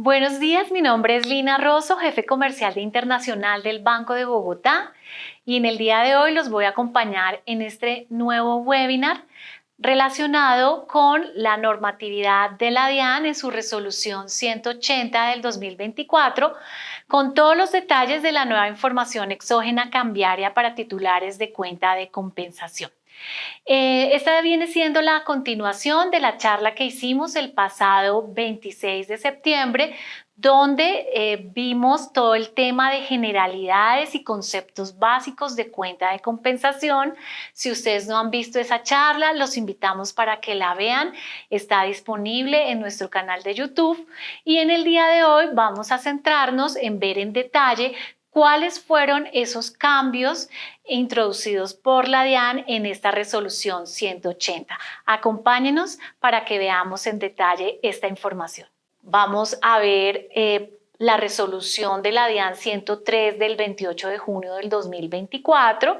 Buenos días, mi nombre es Lina Rosso, jefe comercial de Internacional del Banco de Bogotá, y en el día de hoy los voy a acompañar en este nuevo webinar relacionado con la normatividad de la DIAN en su resolución 180 del 2024, con todos los detalles de la nueva información exógena cambiaria para titulares de cuenta de compensación. Esta viene siendo la continuación de la charla que hicimos el pasado 26 de septiembre, donde vimos todo el tema de generalidades y conceptos básicos de cuenta de compensación. Si ustedes no han visto esa charla, los invitamos para que la vean. Está disponible en nuestro canal de YouTube y en el día de hoy vamos a centrarnos en ver en detalle cuáles fueron esos cambios introducidos por la DIAN en esta resolución 180. Acompáñenos para que veamos en detalle esta información. Vamos a ver la resolución de la DIAN 103 del 28 de junio del 2024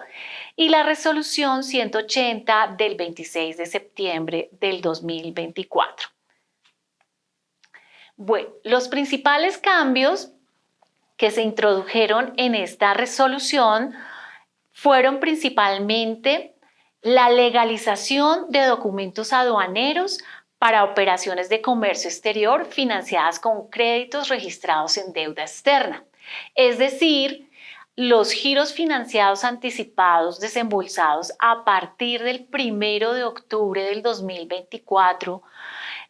y la resolución 180 del 26 de septiembre del 2024. Bueno, los principales cambios que se introdujeron en esta resolución fueron principalmente la legalización de documentos aduaneros para operaciones de comercio exterior financiadas con créditos registrados en deuda externa. Es decir, los giros financiados anticipados desembolsados a partir del 1 de octubre del 2024,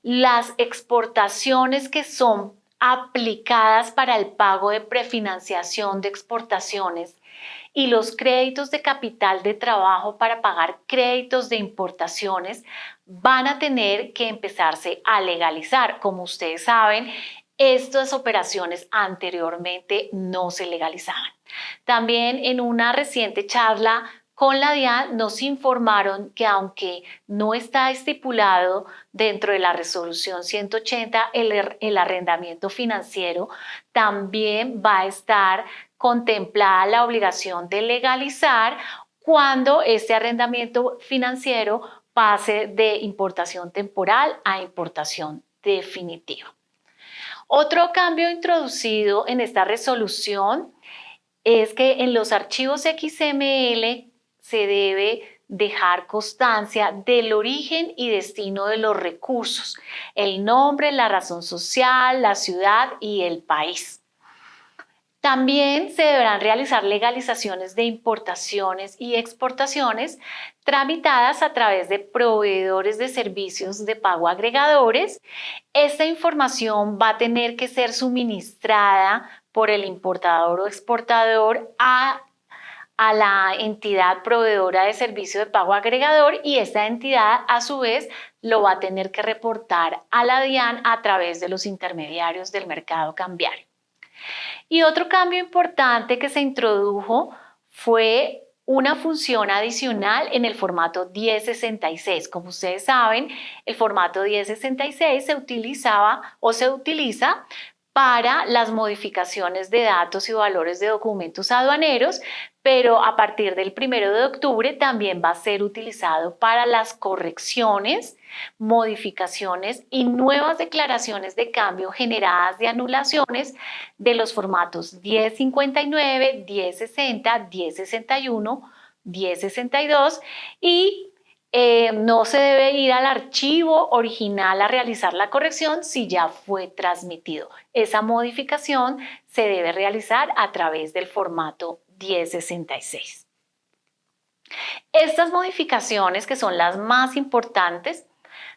las exportaciones que son aplicadas para el pago de prefinanciación de exportaciones y los créditos de capital de trabajo para pagar créditos de importaciones van a tener que empezarse a legalizar. Como ustedes saben, estas operaciones anteriormente no se legalizaban. También en una reciente charla con la DIAN nos informaron que aunque no está estipulado dentro de la resolución 180 el arrendamiento financiero, también va a estar contemplada la obligación de legalizar cuando este arrendamiento financiero pase de importación temporal a importación definitiva. Otro cambio introducido en esta resolución es que en los archivos XML se debe dejar constancia del origen y destino de los recursos, el nombre, la razón social, la ciudad y el país. También se deberán realizar legalizaciones de importaciones y exportaciones tramitadas a través de proveedores de servicios de pago agregadores. Esta información va a tener que ser suministrada por el importador o exportador a la entidad proveedora de servicio de pago agregador y esta entidad a su vez lo va a tener que reportar a la DIAN a través de los intermediarios del mercado cambiario. Y otro cambio importante que se introdujo fue una función adicional en el formato 1066. Como ustedes saben, el formato 1066 se utilizaba o se utiliza para las modificaciones de datos y valores de documentos aduaneros, pero a partir del 1 de octubre también va a ser utilizado para las correcciones, modificaciones y nuevas declaraciones de cambio generadas de anulaciones de los formatos 1059, 1060, 1061, 1062 y no se debe ir al archivo original a realizar la corrección si ya fue transmitido. Esa modificación se debe realizar a través del formato 1066. Estas modificaciones, que son las más importantes,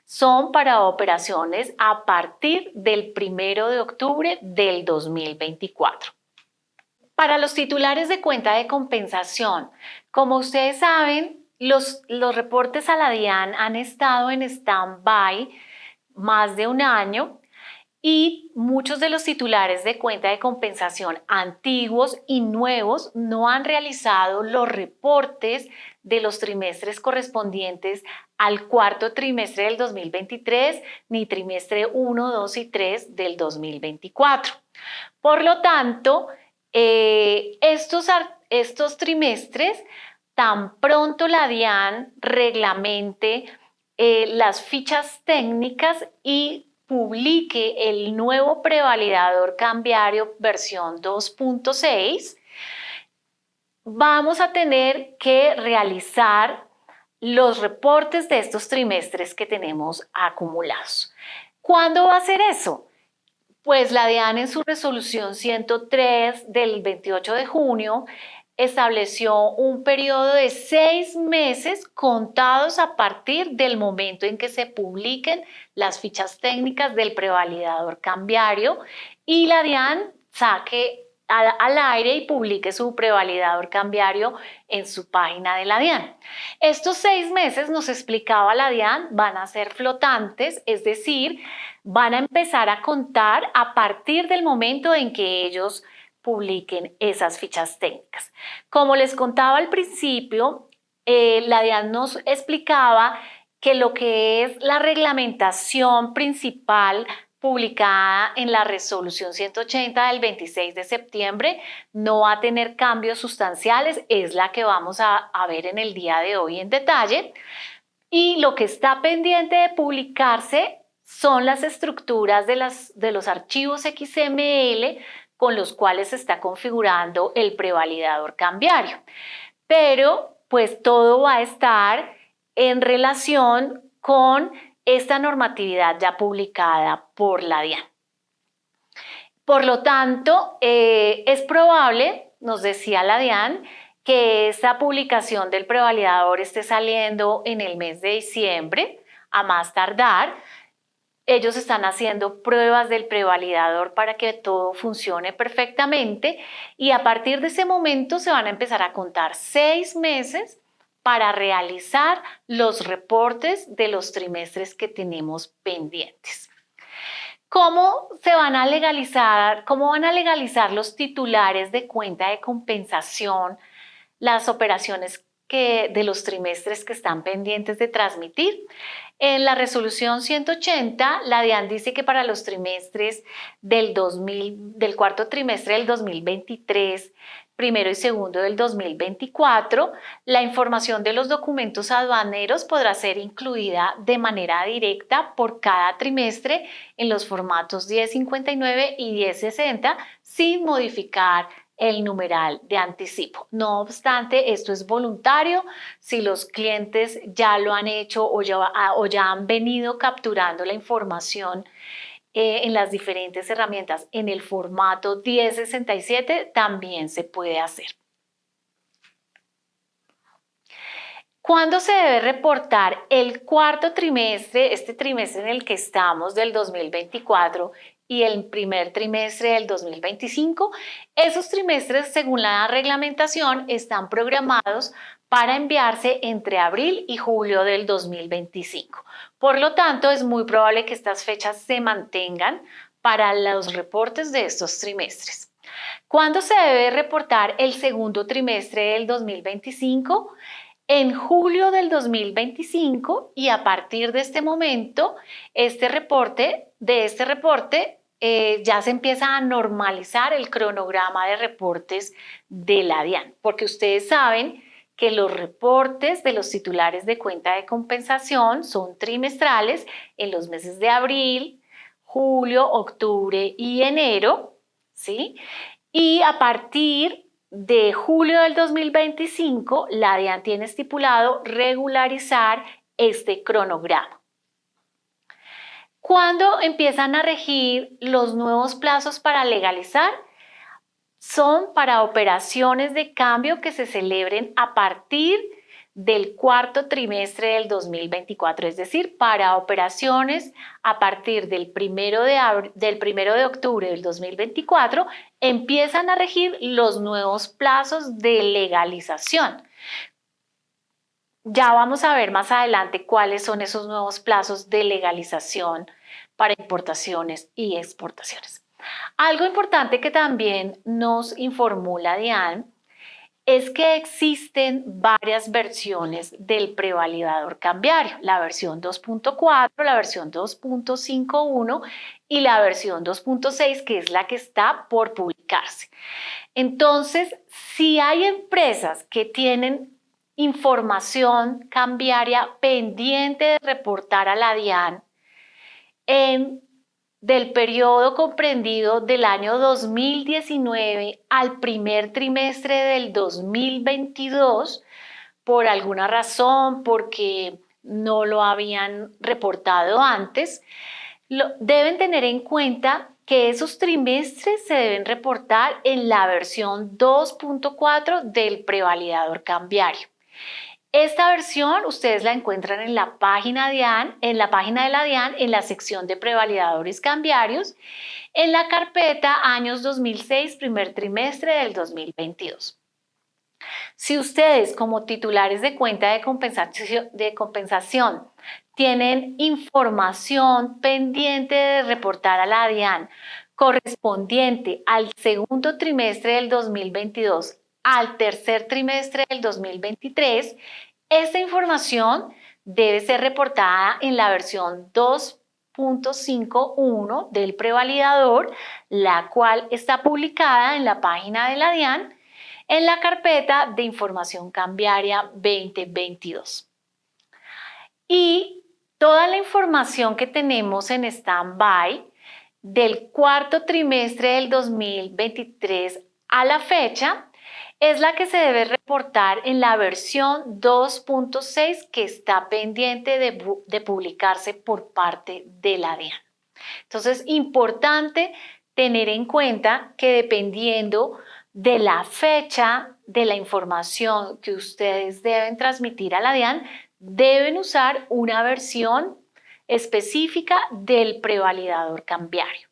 son para operaciones a partir del 1 de octubre del 2024. Para los titulares de cuenta de compensación, como ustedes saben, los reportes a la DIAN han estado en stand-by más de un año y muchos de los titulares de cuenta de compensación antiguos y nuevos no han realizado los reportes de los trimestres correspondientes al cuarto trimestre del 2023 ni trimestre 1, 2 y 3 del 2024. Por lo tanto, estos trimestres, tan pronto la DIAN reglamente las fichas técnicas y publique el nuevo prevalidador cambiario versión 2.6, vamos a tener que realizar los reportes de estos trimestres que tenemos acumulados. ¿Cuándo va a hacer eso? Pues la DIAN en su resolución 103 del 28 de junio estableció un periodo de 6 meses contados a partir del momento en que se publiquen las fichas técnicas del prevalidador cambiario y la DIAN saque al aire y publique su prevalidador cambiario en su página de la DIAN. Estos 6 meses, nos explicaba la DIAN, van a ser flotantes, es decir, van a empezar a contar a partir del momento en que ellos publiquen esas fichas técnicas. Como les contaba al principio, la DIAN nos explicaba que lo que es la reglamentación principal publicada en la resolución 180 del 26 de septiembre no va a tener cambios sustanciales, es la que vamos a ver en el día de hoy en detalle. Y lo que está pendiente de publicarse son las estructuras de los archivos XML con los cuales se está configurando el prevalidador cambiario. Pero pues todo va a estar en relación con esta normatividad ya publicada por la DIAN. Por lo tanto, es probable, nos decía la DIAN, que esta publicación del prevalidador esté saliendo en el mes de diciembre, a más tardar. Ellos están haciendo pruebas del prevalidador para que todo funcione perfectamente y a partir de ese momento se van a empezar a contar 6 meses para realizar los reportes de los trimestres que tenemos pendientes. ¿Cómo van a legalizar los titulares de cuenta de compensación las operaciones de los trimestres que están pendientes de transmitir? En la resolución 180, la DIAN dice que para los trimestres del cuarto trimestre del 2023, primero y segundo del 2024, la información de los documentos aduaneros podrá ser incluida de manera directa por cada trimestre en los formatos 1059 y 1060 sin modificar el numeral de anticipo. No obstante, esto es voluntario. Si los clientes ya lo han hecho o ya han venido capturando la información en las diferentes herramientas en el formato 1067, también se puede hacer. ¿Cuándo se debe reportar el cuarto trimestre, este trimestre en el que estamos del 2024 y el primer trimestre del 2025? Esos trimestres, según la reglamentación, están programados para enviarse entre abril y julio del 2025. Por lo tanto, es muy probable que estas fechas se mantengan para los reportes de estos trimestres. ¿Cuándo se debe reportar el segundo trimestre del 2025? En julio del 2025 y a partir de este momento, este reporte ya se empieza a normalizar el cronograma de reportes de la DIAN, porque ustedes saben que los reportes de los titulares de cuenta de compensación son trimestrales en los meses de abril, julio, octubre y enero, ¿sí? Y a partir de julio del 2025, la DIAN tiene estipulado regularizar este cronograma. ¿Cuándo empiezan a regir los nuevos plazos para legalizar? Son para operaciones de cambio que se celebren a partir del cuarto trimestre del 2024, es decir, para operaciones a partir del primero de octubre del 2024 empiezan a regir los nuevos plazos de legalización. Ya vamos a ver más adelante cuáles son esos nuevos plazos de legalización para importaciones y exportaciones. Algo importante que también nos informó la DIAN es que existen varias versiones del prevalidador cambiario, la versión 2.4, la versión 2.51 y la versión 2.6, que es la que está por publicarse. Entonces, si hay empresas que tienen información cambiaria pendiente de reportar a la DIAN en del periodo comprendido del año 2019 al primer trimestre del 2022, por alguna razón, porque no lo habían reportado antes, deben tener en cuenta que esos trimestres se deben reportar en la versión 2.4 del prevalidador cambiario. Esta versión ustedes la encuentran en la página de la DIAN, en la sección de prevalidadores cambiarios, en la carpeta años 2006, primer trimestre del 2022. Si ustedes como titulares de cuenta de compensación tienen información pendiente de reportar a la DIAN correspondiente al segundo trimestre del 2022 al tercer trimestre del 2023, esta información debe ser reportada en la versión 2.51 del prevalidador, la cual está publicada en la página de la DIAN en la carpeta de información cambiaria 2022. Y toda la información que tenemos en stand-by del cuarto trimestre del 2023 a la fecha es la que se debe reportar en la versión 2.6 que está pendiente de publicarse por parte de la DIAN. Entonces, importante tener en cuenta que dependiendo de la fecha de la información que ustedes deben transmitir a la DIAN, deben usar una versión específica del prevalidador cambiario.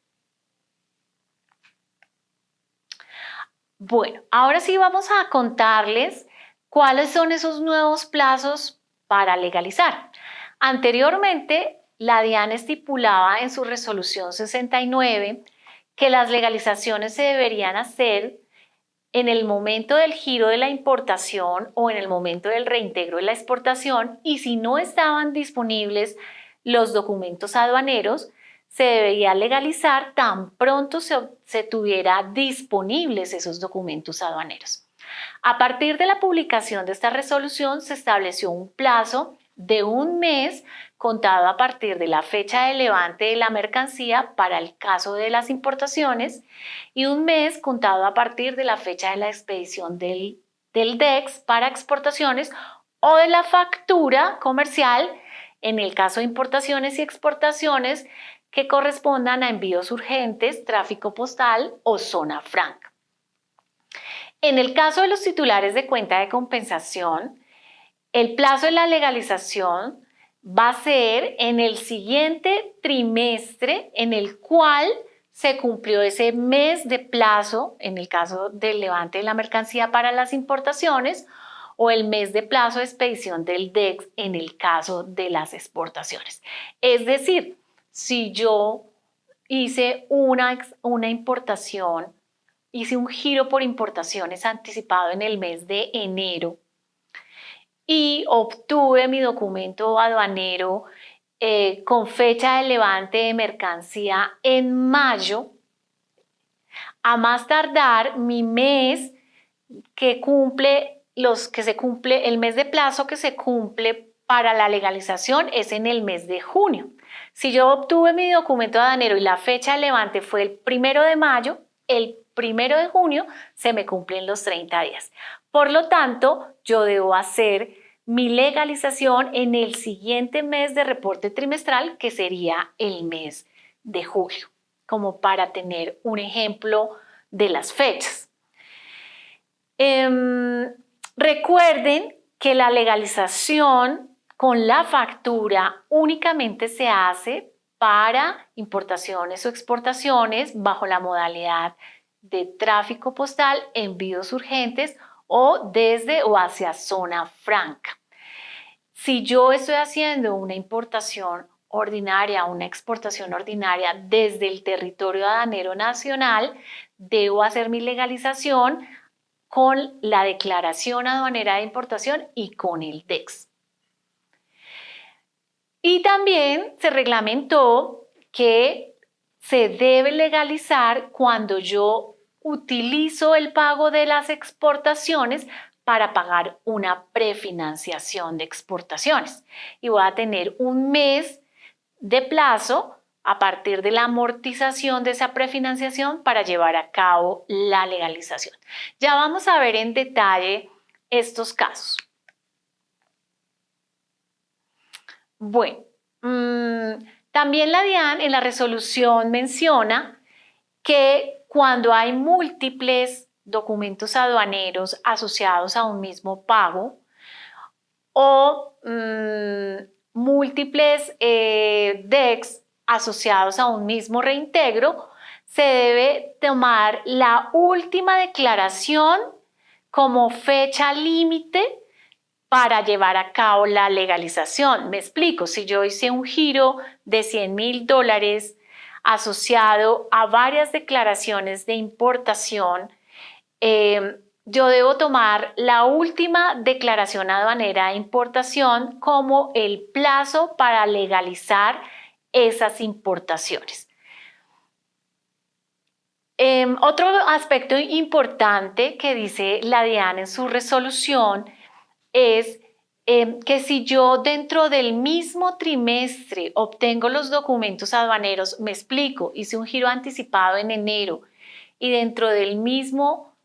Bueno, ahora sí vamos a contarles cuáles son esos nuevos plazos para legalizar. Anteriormente, la DIAN estipulaba en su resolución 69 que las legalizaciones se deberían hacer en el momento del giro de la importación o en el momento del reintegro de la exportación, y si no estaban disponibles los documentos aduaneros, se debería legalizar tan pronto se tuviera disponibles esos documentos aduaneros. A partir de la publicación de esta resolución se estableció un plazo de un mes contado a partir de la fecha de levante de la mercancía para el caso de las importaciones y un mes contado a partir de la fecha de la expedición del DEX para exportaciones o de la factura comercial en el caso de importaciones y exportaciones que correspondan a envíos urgentes, tráfico postal o zona franca. En el caso de los titulares de cuenta de compensación, el plazo de la legalización va a ser en el siguiente trimestre en el cual se cumplió ese mes de plazo, en el caso del levante de la mercancía para las importaciones, o el mes de plazo de expedición del DEX en el caso de las exportaciones. Es decir, si yo hice una importación, hice un giro por importaciones anticipado en el mes de enero y obtuve mi documento aduanero con fecha de levante de mercancía en mayo, a más tardar mi mes que cumple el mes de plazo que se cumple para la legalización es en el mes de junio. Si yo obtuve mi documento aduanero y la fecha de levante fue el 1 de mayo, el 1 de junio se me cumplen los 30 días. Por lo tanto, yo debo hacer mi legalización en el siguiente mes de reporte trimestral, que sería el mes de julio, como para tener un ejemplo de las fechas. Recuerden que la legalización con la factura únicamente se hace para importaciones o exportaciones bajo la modalidad de tráfico postal, envíos urgentes o desde o hacia zona franca. Si yo estoy haciendo una importación ordinaria o una exportación ordinaria desde el territorio aduanero nacional, debo hacer mi legalización con la declaración aduanera de importación y con el DEX. Y también se reglamentó que se debe legalizar cuando yo utilizo el pago de las exportaciones para pagar una prefinanciación de exportaciones. Y voy a tener un mes de plazo a partir de la amortización de esa prefinanciación para llevar a cabo la legalización. Ya vamos a ver en detalle estos casos. Bueno, también la DIAN en la resolución menciona que cuando hay múltiples documentos aduaneros asociados a un mismo pago o múltiples DEX asociados a un mismo reintegro, se debe tomar la última declaración como fecha límite para llevar a cabo la legalización. Me explico, si yo hice un giro de $100,000 asociado a varias declaraciones de importación, yo debo tomar la última declaración aduanera de importación como el plazo para legalizar esas importaciones. Otro aspecto importante que dice la DIAN en su resolución es que si yo dentro del mismo trimestre obtengo los documentos aduaneros, me explico, hice un giro anticipado en enero y dentro del mismo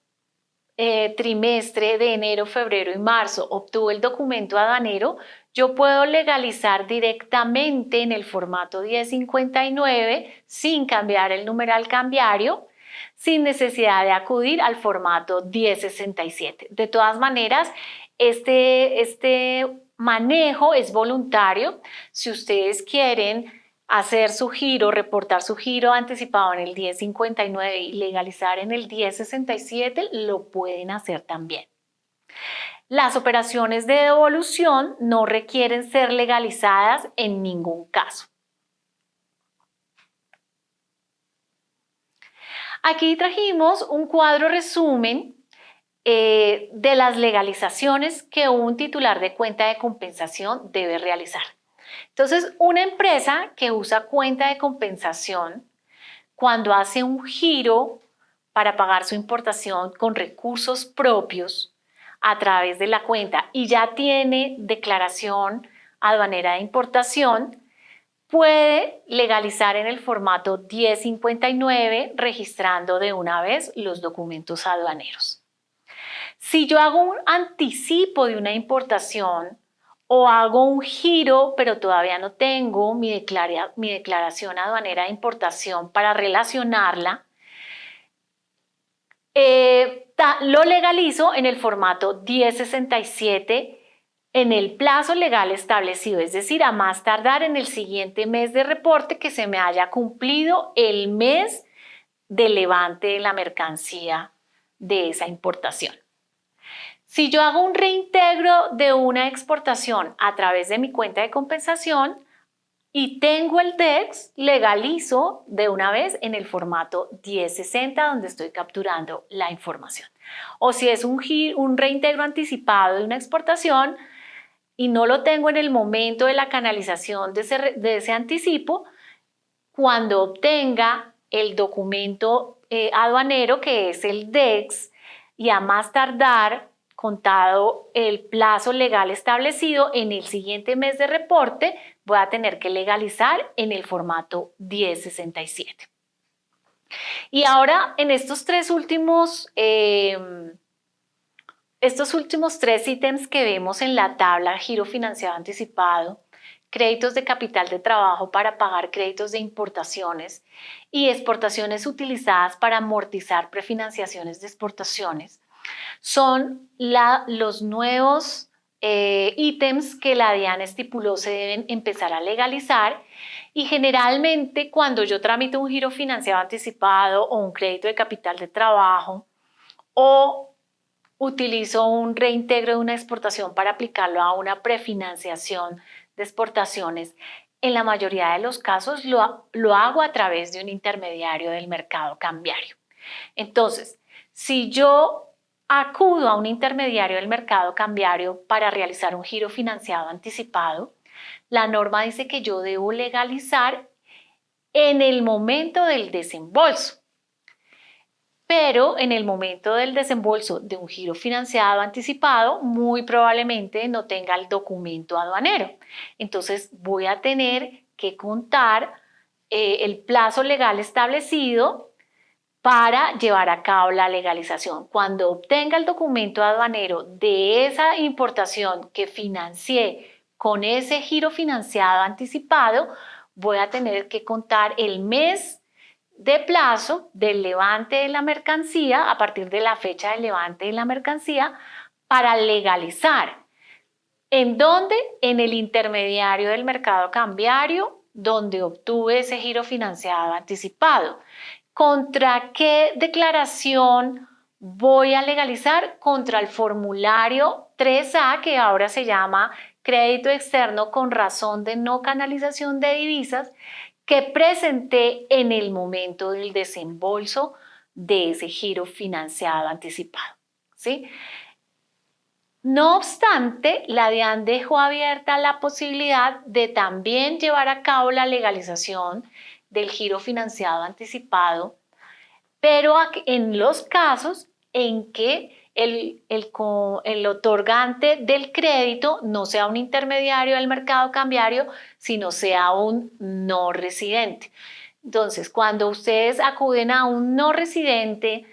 trimestre de enero, febrero y marzo obtuve el documento aduanero, yo puedo legalizar directamente en el formato 1059 sin cambiar el numeral cambiario, sin necesidad de acudir al formato 1067. De todas maneras, este manejo es voluntario. Si ustedes quieren hacer su giro, reportar su giro anticipado en el 1059 y legalizar en el 1067, lo pueden hacer también. Las operaciones de devolución no requieren ser legalizadas en ningún caso. Aquí trajimos un cuadro resumen de las legalizaciones que un titular de cuenta de compensación debe realizar. Entonces, una empresa que usa cuenta de compensación, cuando hace un giro para pagar su importación con recursos propios a través de la cuenta y ya tiene declaración aduanera de importación, puede legalizar en el formato 1059 registrando de una vez los documentos aduaneros. Si yo hago un anticipo de una importación o hago un giro, pero todavía no tengo mi declaración aduanera de importación para relacionarla, lo legalizo en el formato 1067 en el plazo legal establecido, es decir, a más tardar en el siguiente mes de reporte que se me haya cumplido el mes de levante de la mercancía de esa importación. Si yo hago un reintegro de una exportación a través de mi cuenta de compensación y tengo el DEX, legalizo de una vez en el formato 1060 donde estoy capturando la información. O si es un reintegro anticipado de una exportación y no lo tengo en el momento de la canalización de ese anticipo, cuando obtenga el documento aduanero que es el DEX y a más tardar contado el plazo legal establecido en el siguiente mes de reporte, voy a tener que legalizar en el formato 1067. Y ahora en estos últimos tres ítems que vemos en la tabla, giro financiado anticipado, créditos de capital de trabajo para pagar créditos de importaciones y exportaciones utilizadas para amortizar prefinanciaciones de exportaciones, son los nuevos ítems que la DIAN estipuló se deben empezar a legalizar y generalmente cuando yo tramito un giro financiado anticipado o un crédito de capital de trabajo o utilizo un reintegro de una exportación para aplicarlo a una prefinanciación de exportaciones, en la mayoría de los casos lo hago a través de un intermediario del mercado cambiario. Entonces, si yo acudo a un intermediario del mercado cambiario para realizar un giro financiado anticipado, la norma dice que yo debo legalizar en el momento del desembolso. Pero en el momento del desembolso de un giro financiado anticipado, muy probablemente no tenga el documento aduanero. Entonces voy a tener que contar el plazo legal establecido para llevar a cabo la legalización. Cuando obtenga el documento aduanero de esa importación que financié con ese giro financiado anticipado, voy a tener que contar el mes de plazo del levante de la mercancía a partir de la fecha del levante de la mercancía para legalizar. ¿En dónde? En el intermediario del mercado cambiario, donde obtuve ese giro financiado anticipado. ¿Contra qué declaración voy a legalizar? Contra el formulario 3A, que ahora se llama crédito externo con razón de no canalización de divisas, que presenté en el momento del desembolso de ese giro financiado anticipado, ¿sí? No obstante, la DIAN dejó abierta la posibilidad de también llevar a cabo la legalización del giro financiado anticipado, pero en los casos en que el otorgante del crédito no sea un intermediario del mercado cambiario, sino sea un no residente. Entonces, cuando ustedes acuden a un no residente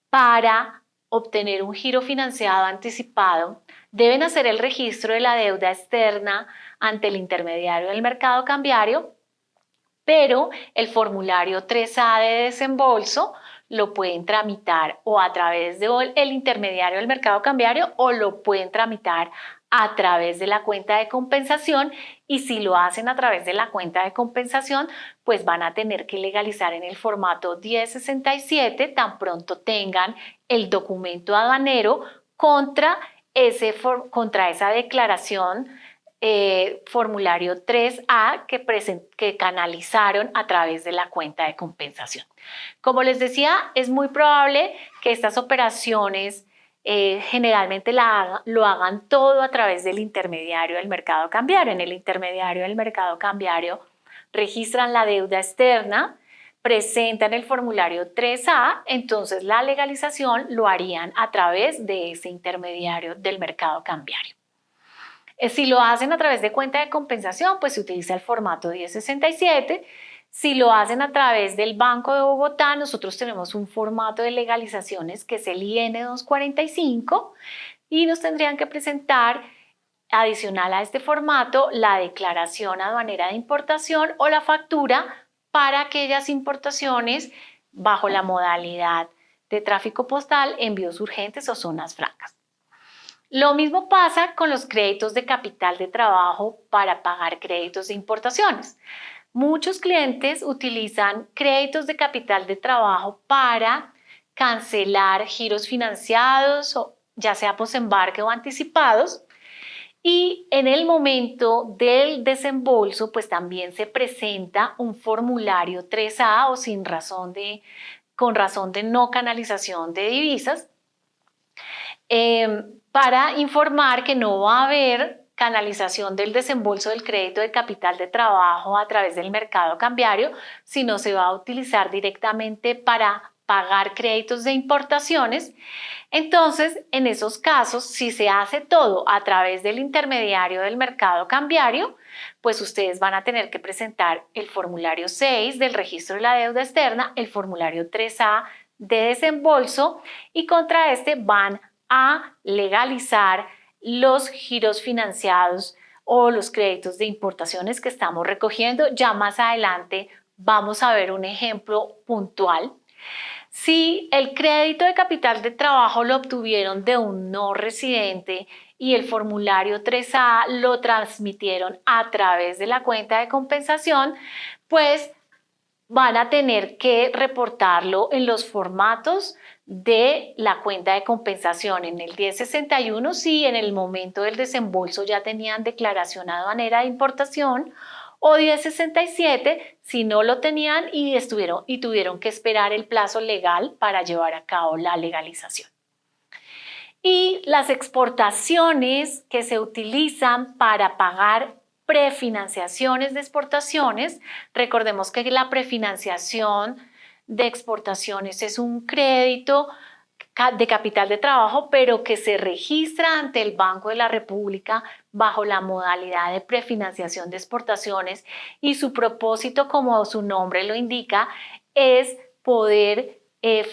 para obtener un giro financiado anticipado, deben hacer el registro de la deuda externa ante el intermediario del mercado cambiario, pero el formulario 3A de desembolso lo pueden tramitar o a través del intermediario del mercado cambiario o lo pueden tramitar a través de la cuenta de compensación, y si lo hacen a través de la cuenta de compensación, pues van a tener que legalizar en el formato 1067 tan pronto tengan el documento aduanero contra esa declaración formulario 3A que canalizaron a través de la cuenta de compensación. Como les decía, es muy probable que estas operaciones generalmente lo hagan todo a través del intermediario del mercado cambiario. En el intermediario del mercado cambiario registran la deuda externa, presentan el formulario 3A, entonces la legalización lo harían a través de ese intermediario del mercado cambiario. Si lo hacen a través de cuenta de compensación, pues se utiliza el formato 1067. Si lo hacen a través del Banco de Bogotá, nosotros tenemos un formato de legalizaciones que es el IN 245 y nos tendrían que presentar, adicional a este formato, la declaración aduanera de importación o la factura para aquellas importaciones bajo la modalidad de tráfico postal, envíos urgentes o zonas francas. Lo mismo pasa con los créditos de capital de trabajo para pagar créditos de importaciones. Muchos clientes utilizan créditos de capital de trabajo para cancelar giros financiados, ya sea posembarque o anticipados, y en el momento del desembolso pues también se presenta un formulario 3A o con razón de no canalización de divisas, para informar que no va a haber canalización del desembolso del crédito de capital de trabajo a través del mercado cambiario, sino se va a utilizar directamente para pagar créditos de importaciones. Entonces, en esos casos, si se hace todo a través del intermediario del mercado cambiario, pues ustedes van a tener que presentar el formulario 6 del registro de la deuda externa, el formulario 3A de desembolso, y contra este van a legalizar los giros financiados o los créditos de importaciones que estamos recogiendo. Ya más adelante vamos a ver un ejemplo puntual. Si el crédito de capital de trabajo lo obtuvieron de un no residente y el formulario 3A lo transmitieron a través de la cuenta de compensación, pues van a tener que reportarlo en los formatos de la cuenta de compensación. En el 1061, si en el momento del desembolso ya tenían declaración aduanera de importación, o 1067 si no lo tenían y tuvieron que esperar el plazo legal para llevar a cabo la legalización. Y las exportaciones que se utilizan para pagar prefinanciaciones de exportaciones, recordemos que la prefinanciación de exportaciones es un crédito de capital de trabajo, pero que se registra ante el Banco de la República bajo la modalidad de prefinanciación de exportaciones, y su propósito, como su nombre lo indica, es poder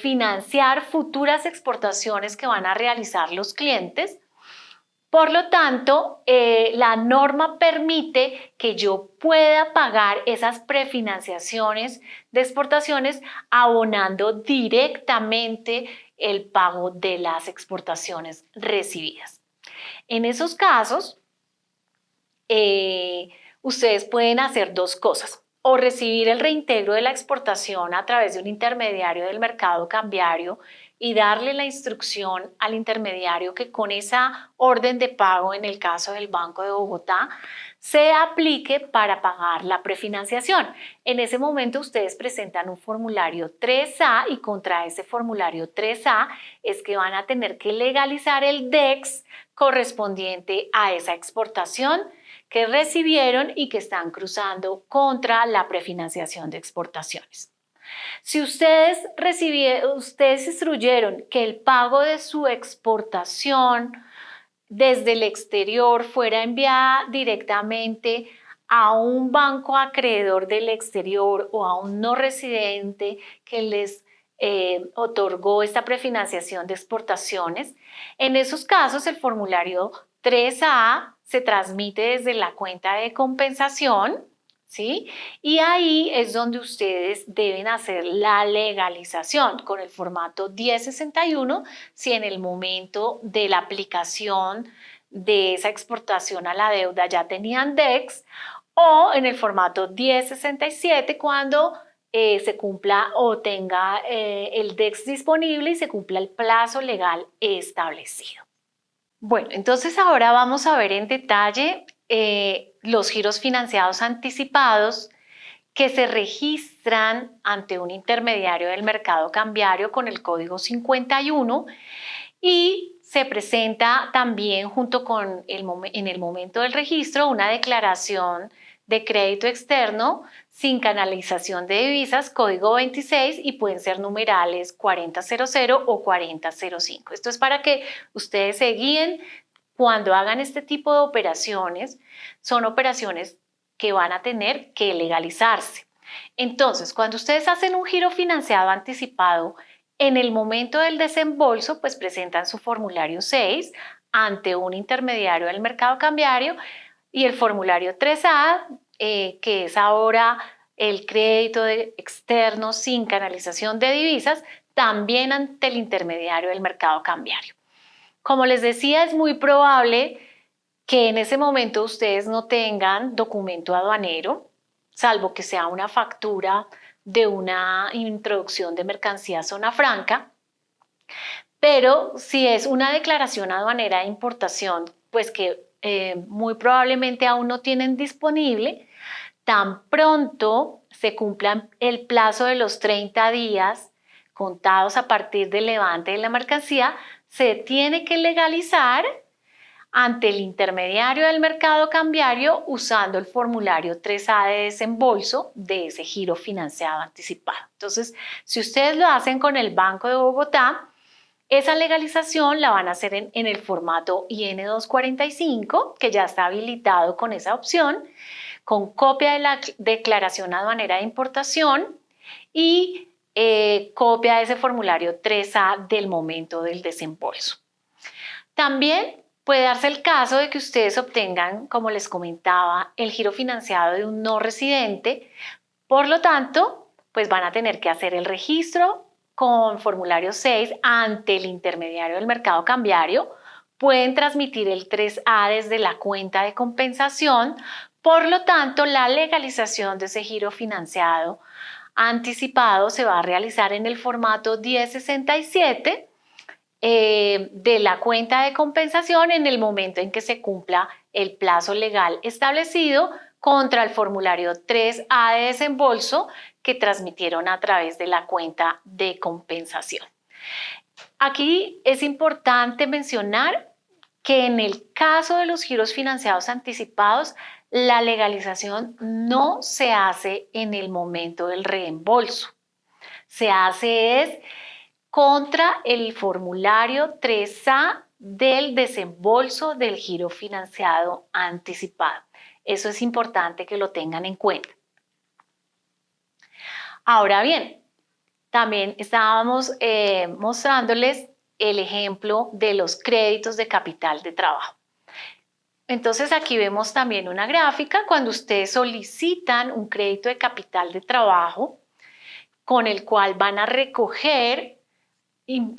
financiar futuras exportaciones que van a realizar los clientes. Por lo tanto, la norma permite que yo pueda pagar esas prefinanciaciones de exportaciones abonando directamente el pago de las exportaciones recibidas. En esos casos, ustedes pueden hacer dos cosas: o recibir el reintegro de la exportación a través de un intermediario del mercado cambiario y darle la instrucción al intermediario que con esa orden de pago, en el caso del Banco de Bogotá, se aplique para pagar la prefinanciación. En ese momento ustedes presentan un formulario 3A, y contra ese formulario 3A es que van a tener que legalizar el DEX correspondiente a esa exportación que recibieron y que están cruzando contra la prefinanciación de exportaciones. Si ustedes instruyeron que el pago de su exportación desde el exterior fuera enviada directamente a un banco acreedor del exterior o a un no residente que les otorgó esta prefinanciación de exportaciones, en esos casos el formulario 3A se transmite desde la cuenta de compensación, ¿sí? Y ahí es donde ustedes deben hacer la legalización con el formato 1061, si en el momento de la aplicación de esa exportación a la deuda ya tenían DEX, o en el formato 1067 cuando se cumpla o tenga el DEX disponible y se cumpla el plazo legal establecido. Bueno, entonces ahora vamos a ver en detalle los giros financiados anticipados que se registran ante un intermediario del mercado cambiario con el código 51, y se presenta también junto con en el momento del registro una declaración de crédito externo sin canalización de divisas, código 26, y pueden ser numerales 4000 o 4005. Esto es para que ustedes se guíen cuando hagan este tipo de operaciones. Son operaciones que van a tener que legalizarse. Entonces, cuando ustedes hacen un giro financiado anticipado, en el momento del desembolso, pues presentan su formulario 6 ante un intermediario del mercado cambiario, y el formulario 3A, que es ahora el crédito externo sin canalización de divisas, también ante el intermediario del mercado cambiario. Como les decía, es muy probable que en ese momento ustedes no tengan documento aduanero, salvo que sea una factura de una introducción de mercancía a zona franca. Pero si es una declaración aduanera de importación, pues que muy probablemente aún no tienen disponible, tan pronto se cumplan el plazo de los 30 días contados a partir del levante de la mercancía, se tiene que legalizar ante el intermediario del mercado cambiario usando el formulario 3A de desembolso de ese giro financiado anticipado. Entonces, si ustedes lo hacen con el Banco de Bogotá, esa legalización la van a hacer en el formato IN245, que ya está habilitado con esa opción, con copia de la declaración aduanera de importación y copia de ese formulario 3A del momento del desembolso. También puede darse el caso de que ustedes obtengan, como les comentaba, el giro financiado de un no residente. Por lo tanto, pues van a tener que hacer el registro con formulario 6 ante el intermediario del mercado cambiario. Pueden transmitir el 3A desde la cuenta de compensación. Por lo tanto, la legalización de ese giro financiado anticipado se va a realizar en el formato 1067 de la cuenta de compensación en el momento en que se cumpla el plazo legal establecido contra el formulario 3A de desembolso que transmitieron a través de la cuenta de compensación. Aquí es importante mencionar que en el caso de los giros financiados anticipados, la legalización no se hace en el momento del reembolso. Se hace contra el formulario 3A del desembolso del giro financiado anticipado. Eso es importante que lo tengan en cuenta. Ahora bien, también estábamos mostrándoles el ejemplo de los créditos de capital de trabajo. Entonces aquí vemos también una gráfica cuando ustedes solicitan un crédito de capital de trabajo con el cual van a recoger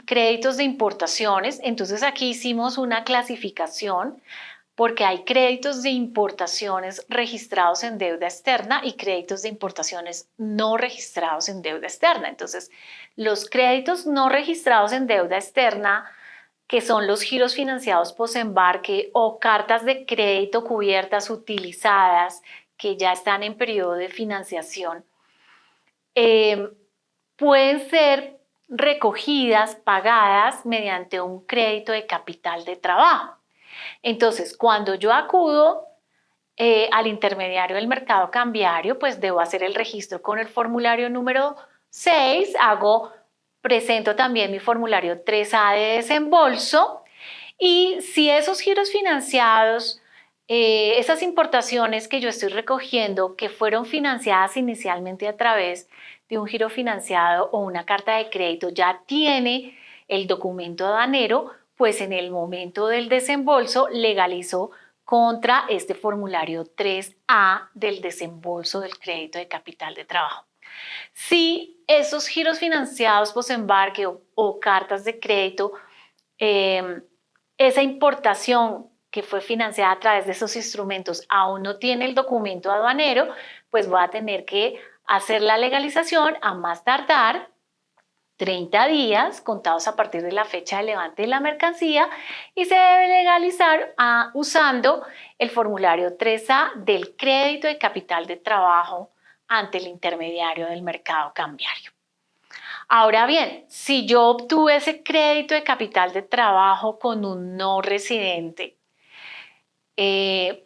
créditos de importaciones. Entonces aquí hicimos una clasificación porque hay créditos de importaciones registrados en deuda externa y créditos de importaciones no registrados en deuda externa. Entonces, los créditos no registrados en deuda externa, que son los giros financiados posembarque o cartas de crédito cubiertas utilizadas que ya están en periodo de financiación, pueden ser recogidas, pagadas mediante un crédito de capital de trabajo. Entonces, cuando yo acudo al intermediario del mercado cambiario, pues debo hacer el registro con el formulario número 6, presento también mi formulario 3A de desembolso y si esos giros financiados, esas importaciones que yo estoy recogiendo que fueron financiadas inicialmente a través de un giro financiado o una carta de crédito ya tiene el documento aduanero, pues en el momento del desembolso legalizo contra este formulario 3A del desembolso del crédito de capital de trabajo. Si esos giros financiados posembarque o cartas de crédito, esa importación que fue financiada a través de esos instrumentos aún no tiene el documento aduanero, pues voy a tener que hacer la legalización a más tardar 30 días contados a partir de la fecha de levante de la mercancía y se debe legalizar usando el formulario 3A del crédito de capital de trabajo ante el intermediario del mercado cambiario. Ahora bien, si yo obtuve ese crédito de capital de trabajo con un no residente,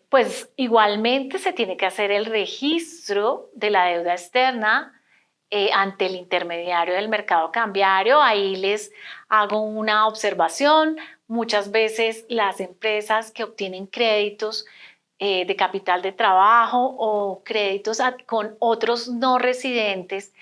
pues igualmente se tiene que hacer el registro de la deuda externa ante el intermediario del mercado cambiario. Ahí les hago una observación. Muchas veces las empresas que obtienen créditos de capital de trabajo o créditos con otros no residentes,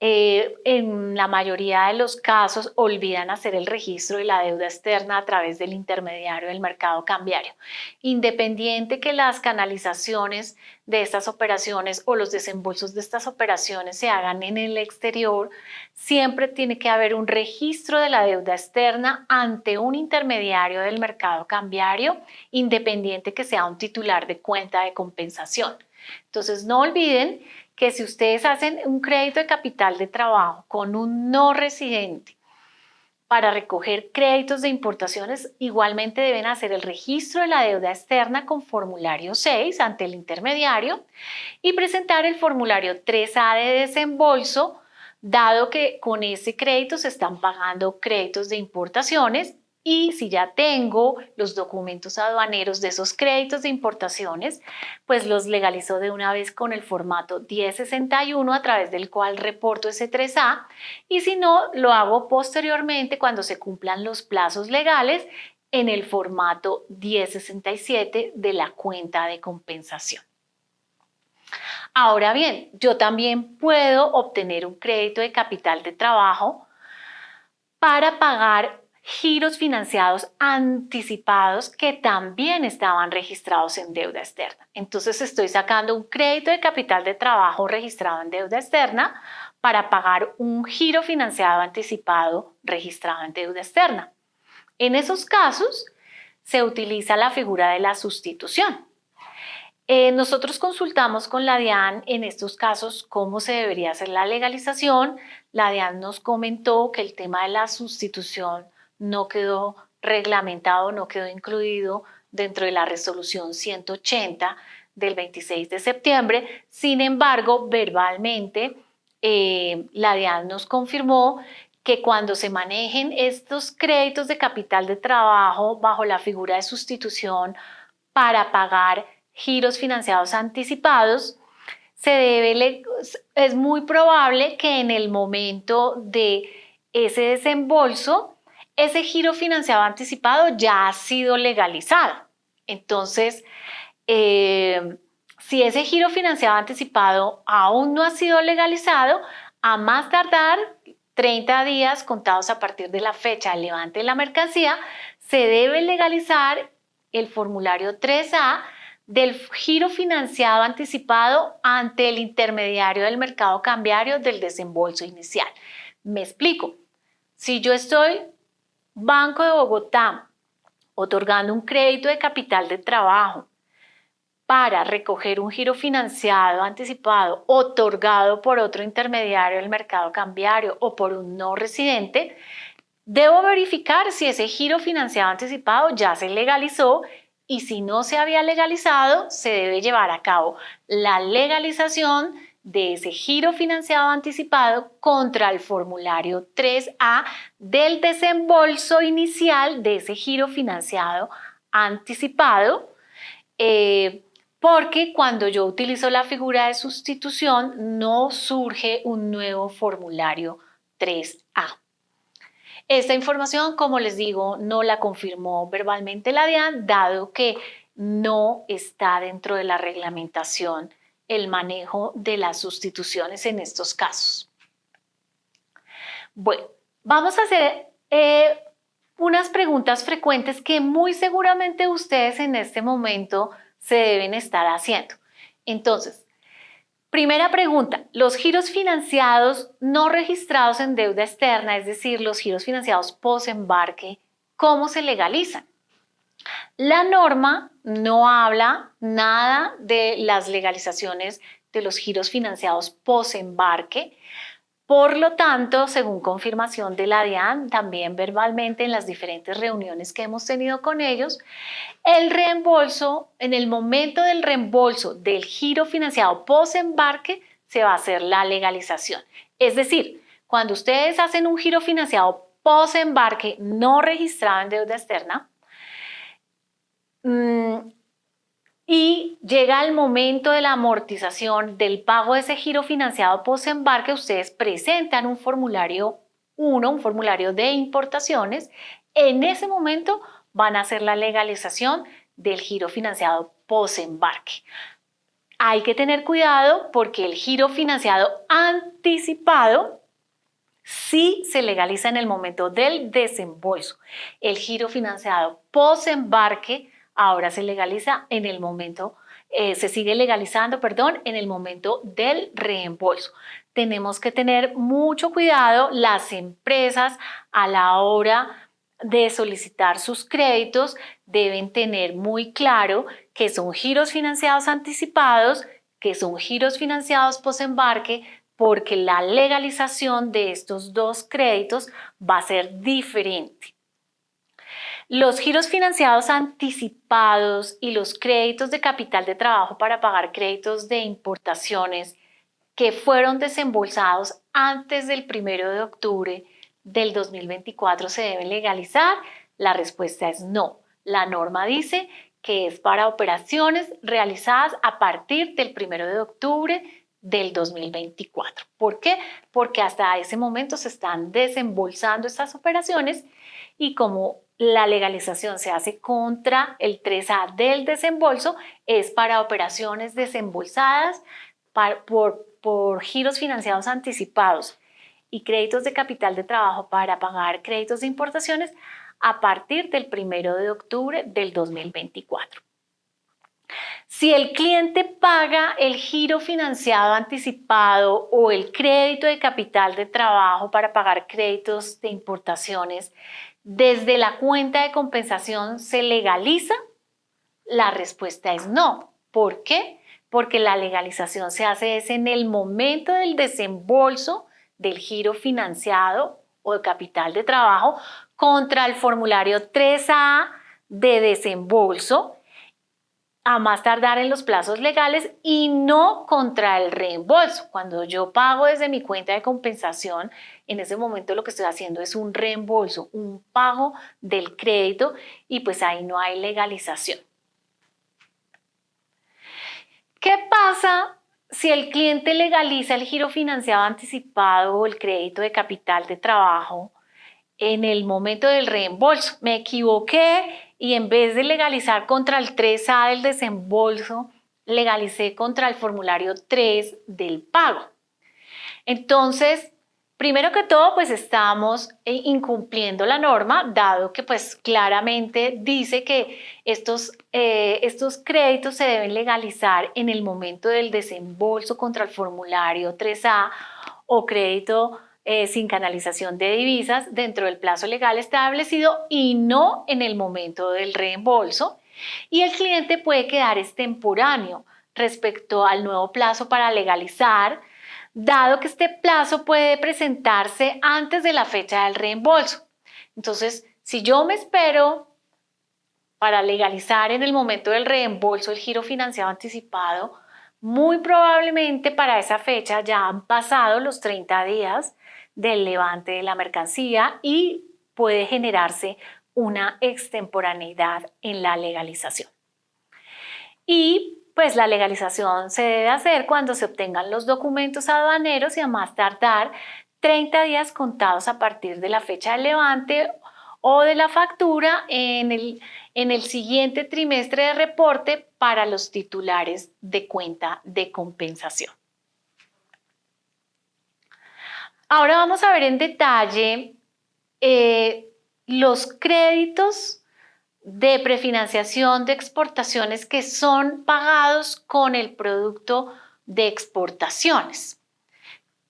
en la mayoría de los casos olvidan hacer el registro de la deuda externa a través del intermediario del mercado cambiario. Independiente que las canalizaciones de estas operaciones o los desembolsos de estas operaciones se hagan en el exterior, siempre tiene que haber un registro de la deuda externa ante un intermediario del mercado cambiario, independiente que sea un titular de cuenta de compensación. Entonces, no olviden que si ustedes hacen un crédito de capital de trabajo con un no residente para recoger créditos de importaciones, igualmente deben hacer el registro de la deuda externa con formulario 6 ante el intermediario y presentar el formulario 3A de desembolso, dado que con ese crédito se están pagando créditos de importaciones. Y si ya tengo los documentos aduaneros de esos créditos de importaciones, pues los legalizo de una vez con el formato 1061 a través del cual reporto ese 3A y si no, lo hago posteriormente cuando se cumplan los plazos legales en el formato 1067 de la cuenta de compensación. Ahora bien, yo también puedo obtener un crédito de capital de trabajo para pagar giros financiados anticipados que también estaban registrados en deuda externa. Entonces estoy sacando un crédito de capital de trabajo registrado en deuda externa para pagar un giro financiado anticipado registrado en deuda externa. En esos casos se utiliza la figura de la sustitución. Nosotros consultamos con la DIAN en estos casos cómo se debería hacer la legalización. La DIAN nos comentó que el tema de la sustitución no quedó reglamentado, no quedó incluido dentro de la resolución 180 del 26 de septiembre. Sin embargo, verbalmente, la DIAN nos confirmó que cuando se manejen estos créditos de capital de trabajo bajo la figura de sustitución para pagar giros financiados anticipados, es muy probable que en el momento de ese desembolso, ese giro financiado anticipado ya ha sido legalizado. Entonces, si ese giro financiado anticipado aún no ha sido legalizado, a más tardar 30 días contados a partir de la fecha del levante de la mercancía, se debe legalizar el formulario 3A del giro financiado anticipado ante el intermediario del mercado cambiario del desembolso inicial. Me explico. Si yo estoy, Banco de Bogotá, otorgando un crédito de capital de trabajo para recoger un giro financiado anticipado otorgado por otro intermediario del mercado cambiario o por un no residente, debo verificar si ese giro financiado anticipado ya se legalizó, y si no se había legalizado, se debe llevar a cabo la legalización de ese giro financiado anticipado contra el formulario 3A del desembolso inicial de ese giro financiado anticipado, porque cuando yo utilizo la figura de sustitución no surge un nuevo formulario 3A. Esta información, como les digo, no la confirmó verbalmente la DIAN, dado que no está dentro de la reglamentación el manejo de las sustituciones en estos casos. Bueno, vamos a hacer unas preguntas frecuentes que muy seguramente ustedes en este momento se deben estar haciendo. Entonces, primera pregunta, los giros financiados no registrados en deuda externa, es decir, los giros financiados post-embarque, ¿cómo se legalizan? La norma no habla nada de las legalizaciones de los giros financiados post-embarque. Por lo tanto, según confirmación de la DIAN, también verbalmente en las diferentes reuniones que hemos tenido con ellos, el reembolso, en el momento del reembolso del giro financiado post-embarque, se va a hacer la legalización. Es decir, cuando ustedes hacen un giro financiado post-embarque no registrado en deuda externa, y llega el momento de la amortización del pago de ese giro financiado post-embarque, ustedes presentan un formulario 1, un formulario de importaciones. En ese momento van a hacer la legalización del giro financiado post-embarque. Hay que tener cuidado porque el giro financiado anticipado sí se legaliza en el momento del desembolso. El giro financiado post-embarque ahora se legaliza en el momento, se sigue legalizando, perdón, en el momento del reembolso. Tenemos que tener mucho cuidado las empresas a la hora de solicitar sus créditos, deben tener muy claro que son giros financiados anticipados, que son giros financiados post-embarque, porque la legalización de estos dos créditos va a ser diferente. Los giros financiados anticipados y los créditos de capital de trabajo para pagar créditos de importaciones que fueron desembolsados antes del 1 de octubre del 2024 se deben legalizar. La respuesta es no. La norma dice que es para operaciones realizadas a partir del 1 de octubre del 2024. ¿Por qué? Porque hasta ese momento se están desembolsando estas operaciones y como la legalización se hace contra el 3A del desembolso, es para operaciones desembolsadas por giros financiados anticipados y créditos de capital de trabajo para pagar créditos de importaciones a partir del 1 de octubre del 2024. Si el cliente paga el giro financiado anticipado o el crédito de capital de trabajo para pagar créditos de importaciones desde la cuenta de compensación, ¿se legaliza? La respuesta es no. ¿Por qué? Porque la legalización se hace en el momento del desembolso del giro financiado o de capital de trabajo contra el formulario 3A de desembolso, a más tardar en los plazos legales, y no contra el reembolso. Cuando yo pago desde mi cuenta de compensación, en ese momento lo que estoy haciendo es un reembolso, un pago del crédito, y pues ahí no hay legalización. ¿Qué pasa Si el cliente legaliza el giro financiado anticipado o el crédito de capital de trabajo en el momento del reembolso, me equivoqué y en vez de legalizar contra el 3A del desembolso, legalicé contra el formulario 3 del pago. Entonces, primero que todo, pues estamos incumpliendo la norma, dado que pues claramente dice que estos créditos se deben legalizar en el momento del desembolso contra el formulario 3A o crédito sin canalización de divisas dentro del plazo legal establecido y no en el momento del reembolso. Y el cliente puede quedar extemporáneo respecto al nuevo plazo para legalizar, dado que este plazo puede presentarse antes de la fecha del reembolso. Entonces, si yo me espero para legalizar en el momento del reembolso el giro financiado anticipado, muy probablemente para esa fecha ya han pasado los 30 días del levante de la mercancía y puede generarse una extemporaneidad en la legalización. Y pues la legalización se debe hacer cuando se obtengan los documentos aduaneros y a más tardar 30 días contados a partir de la fecha del levante o de la factura en el siguiente trimestre de reporte para los titulares de cuenta de compensación. Ahora vamos a ver en detalle los créditos de prefinanciación de exportaciones que son pagados con el producto de exportaciones,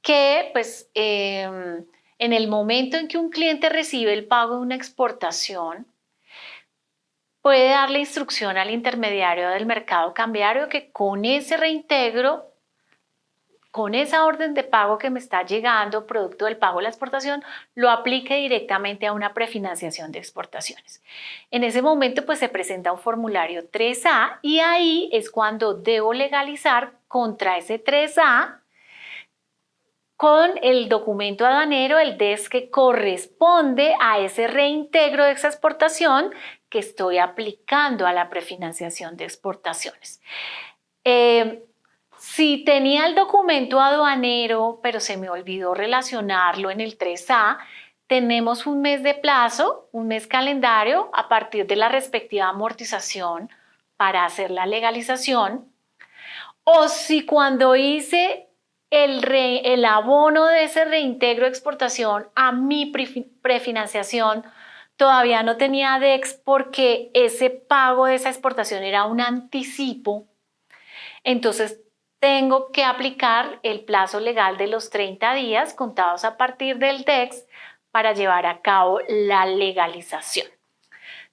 que pues en el momento en que un cliente recibe el pago de una exportación, puede darle instrucción al intermediario del mercado cambiario que con ese reintegro, con esa orden de pago que me está llegando, producto del pago de la exportación, lo aplique directamente a una prefinanciación de exportaciones. En ese momento, pues se presenta un formulario 3A y ahí es cuando debo legalizar contra ese 3A con el documento aduanero, el DES que corresponde a ese reintegro de esa exportación que estoy aplicando a la prefinanciación de exportaciones. Si tenía el documento aduanero, pero se me olvidó relacionarlo en el 3A, tenemos un mes de plazo, un mes calendario a partir de la respectiva amortización para hacer la legalización. O si cuando hice el abono de ese reintegro de exportación a mi prefinanciación todavía no tenía DEX porque ese pago de esa exportación era un anticipo, entonces tengo que aplicar el plazo legal de los 30 días contados a partir del DEX para llevar a cabo la legalización.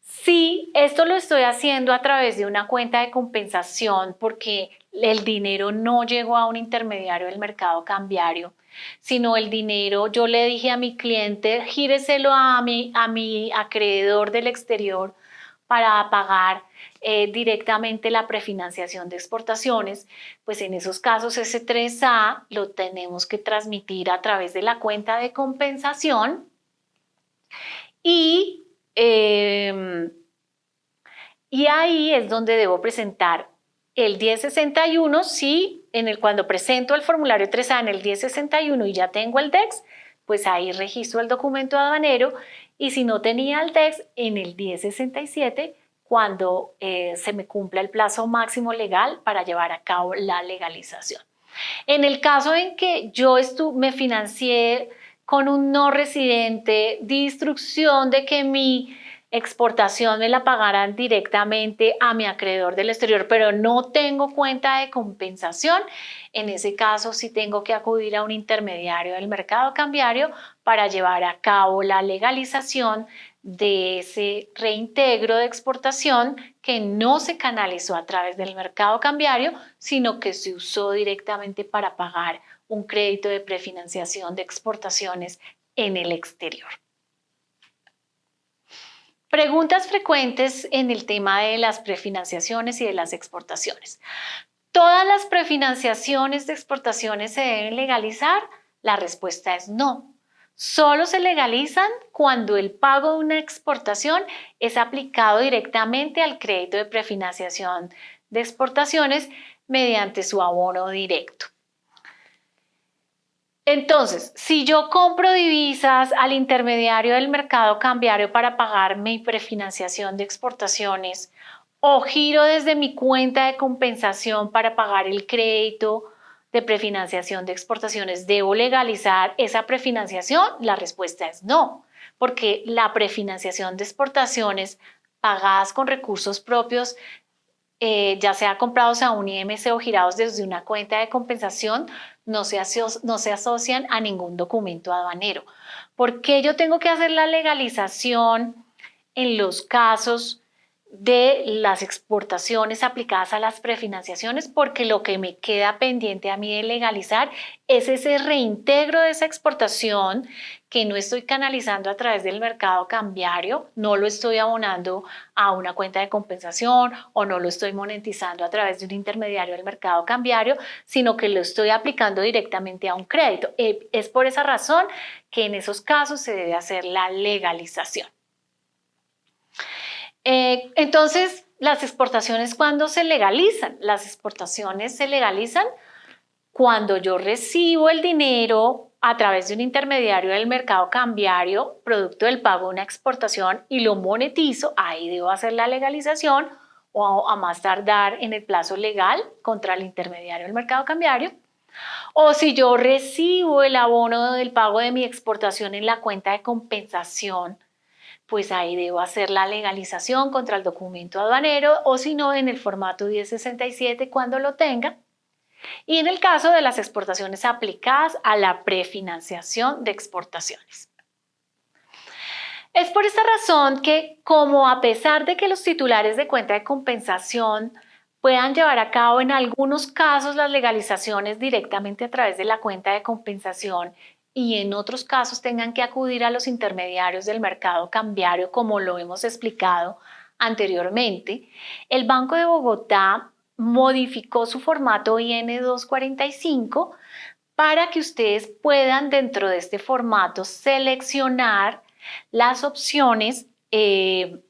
Sí, esto lo estoy haciendo a través de una cuenta de compensación porque el dinero no llegó a un intermediario del mercado cambiario, sino el dinero, yo le dije a mi cliente, gíreselo a mi acreedor del exterior para pagar directamente la prefinanciación de exportaciones, pues en esos casos ese 3A lo tenemos que transmitir a través de la cuenta de compensación y ahí es donde debo presentar el 1061, sí, cuando presento el formulario 3A en el 1061 y ya tengo el DEX, pues ahí registro el documento aduanero y si no tenía el DEX, en el 1067 cuando se me cumpla el plazo máximo legal para llevar a cabo la legalización. En el caso en que yo me financié con un no residente, di instrucción de que mi exportación me la pagaran directamente a mi acreedor del exterior, pero no tengo cuenta de compensación, en ese caso sí tengo que acudir a un intermediario del mercado cambiario para llevar a cabo la legalización de ese reintegro de exportación que no se canalizó a través del mercado cambiario, sino que se usó directamente para pagar un crédito de prefinanciación de exportaciones en el exterior. Preguntas frecuentes en el tema de las prefinanciaciones y de las exportaciones. ¿Todas las prefinanciaciones de exportaciones se deben legalizar? La respuesta es no. Solo se legalizan cuando el pago de una exportación es aplicado directamente al crédito de prefinanciación de exportaciones mediante su abono directo. Entonces, si yo compro divisas al intermediario del mercado cambiario para pagar mi prefinanciación de exportaciones o giro desde mi cuenta de compensación para pagar el crédito de prefinanciación de exportaciones, ¿debo legalizar esa prefinanciación? La respuesta es no, porque la prefinanciación de exportaciones pagadas con recursos propios, ya sea comprados a un IMC o girados desde una cuenta de compensación, no se asocian a ningún documento aduanero. ¿Por qué yo tengo que hacer la legalización en los casos de las exportaciones aplicadas a las prefinanciaciones? Porque lo que me queda pendiente a mí de legalizar es ese reintegro de esa exportación que no estoy canalizando a través del mercado cambiario, no lo estoy abonando a una cuenta de compensación o no lo estoy monetizando a través de un intermediario del mercado cambiario, sino que lo estoy aplicando directamente a un crédito. Es por esa razón que en esos casos se debe hacer la legalización. Entonces, las exportaciones, ¿cuándo se legalizan? Las exportaciones se legalizan cuando yo recibo el dinero a través de un intermediario del mercado cambiario, producto del pago de una exportación, y lo monetizo. Ahí debo hacer la legalización o a más tardar en el plazo legal contra el intermediario del mercado cambiario. O si yo recibo el abono del pago de mi exportación en la cuenta de compensación, pues ahí debo hacer la legalización contra el documento aduanero, o si no, en el formato 1067 cuando lo tenga. Y en el caso de las exportaciones aplicadas a la prefinanciación de exportaciones. Es por esta razón que, como a pesar de que los titulares de cuenta de compensación puedan llevar a cabo en algunos casos las legalizaciones directamente a través de la cuenta de compensación y en otros casos tengan que acudir a los intermediarios del mercado cambiario, como lo hemos explicado anteriormente, el Banco de Bogotá modificó su formato IN 245 para que ustedes puedan dentro de este formato seleccionar las opciones de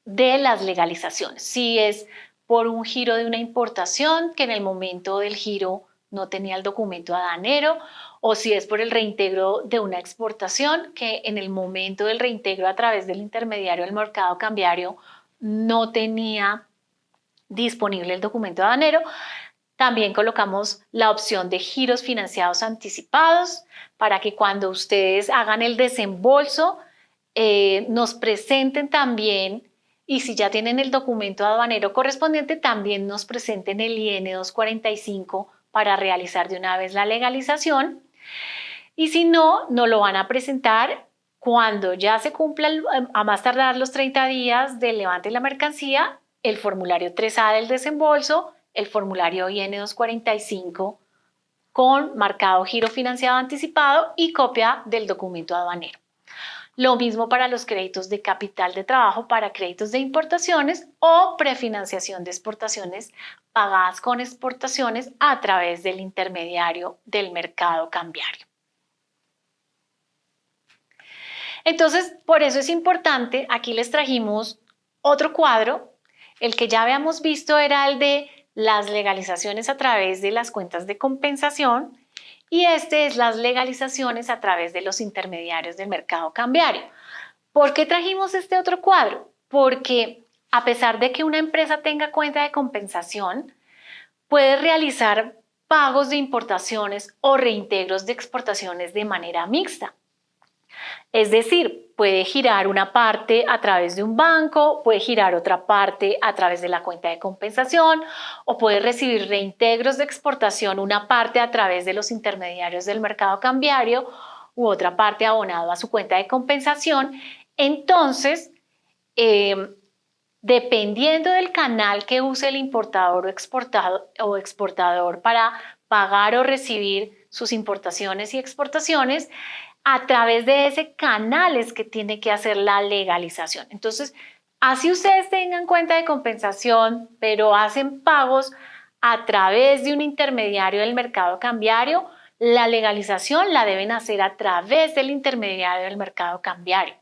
las legalizaciones. Si es por un giro de una importación que en el momento del giro no tenía el documento aduanero, o si es por el reintegro de una exportación que en el momento del reintegro a través del intermediario del mercado cambiario no tenía disponible el documento aduanero. También colocamos la opción de giros financiados anticipados para que cuando ustedes hagan el desembolso nos presenten también, y si ya tienen el documento aduanero correspondiente, también nos presenten el IN 245 para realizar de una vez la legalización. Y si no, nos lo van a presentar cuando ya se cumpla a más tardar los 30 días del levante de la mercancía, el formulario 3A del desembolso, el formulario IN 245 con marcado giro financiado anticipado y copia del documento aduanero. Lo mismo para los créditos de capital de trabajo para créditos de importaciones o prefinanciación de exportaciones pagadas con exportaciones a través del intermediario del mercado cambiario. Entonces, por eso es importante, aquí les trajimos otro cuadro. El que ya habíamos visto era el de las legalizaciones a través de las cuentas de compensación y este es las legalizaciones a través de los intermediarios del mercado cambiario. ¿Por qué trajimos este otro cuadro? Porque a pesar de que una empresa tenga cuenta de compensación, puede realizar pagos de importaciones o reintegros de exportaciones de manera mixta. Es decir, puede girar una parte a través de un banco, puede girar otra parte a través de la cuenta de compensación o puede recibir reintegros de exportación, una parte a través de los intermediarios del mercado cambiario u otra parte abonado a su cuenta de compensación. Entonces, dependiendo del canal que use el importador o exportador para pagar o recibir sus importaciones y exportaciones, a través de ese canal es que tiene que hacer la legalización. Entonces, así ustedes tengan cuenta de compensación, pero hacen pagos a través de un intermediario del mercado cambiario, la legalización la deben hacer a través del intermediario del mercado cambiario.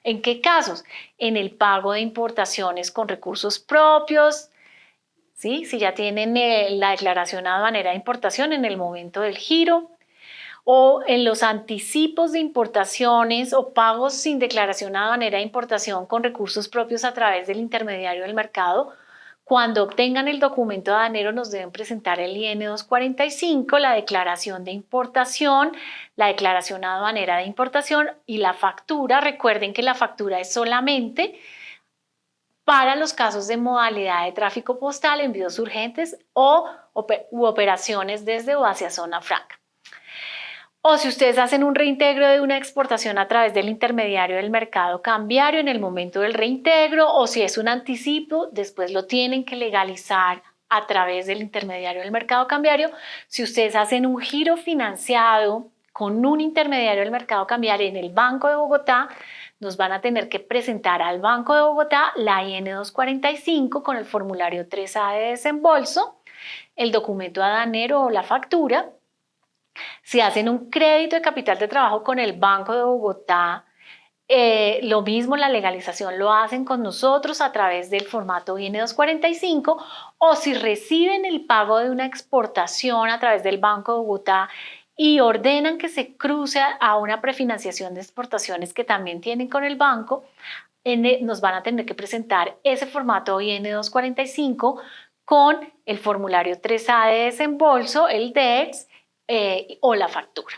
¿En qué casos? En el pago de importaciones con recursos propios, ¿sí? Si ya tienen la declaración aduanera de importación en el momento del giro, o en los anticipos de importaciones o pagos sin declaración aduanera de importación con recursos propios a través del intermediario del mercado. Cuando obtengan el documento aduanero nos deben presentar el IN 245, la declaración de importación, la declaración aduanera de importación y la factura. Recuerden que la factura es solamente para los casos de modalidad de tráfico postal, envíos urgentes u operaciones desde o hacia zona franca. O si ustedes hacen un reintegro de una exportación a través del intermediario del mercado cambiario en el momento del reintegro, o si es un anticipo, después lo tienen que legalizar a través del intermediario del mercado cambiario. Si ustedes hacen un giro financiado con un intermediario del mercado cambiario en el Banco de Bogotá, nos van a tener que presentar al Banco de Bogotá la IN 245 con el formulario 3A de desembolso, el documento aduanero o la factura. Si hacen un crédito de capital de trabajo con el Banco de Bogotá, lo mismo, la legalización lo hacen con nosotros a través del formato IN 245, o si reciben el pago de una exportación a través del Banco de Bogotá y ordenan que se cruce a una prefinanciación de exportaciones que también tienen con el banco, nos van a tener que presentar ese formato IN 245 con el formulario 3A de desembolso, el DEX, o la factura.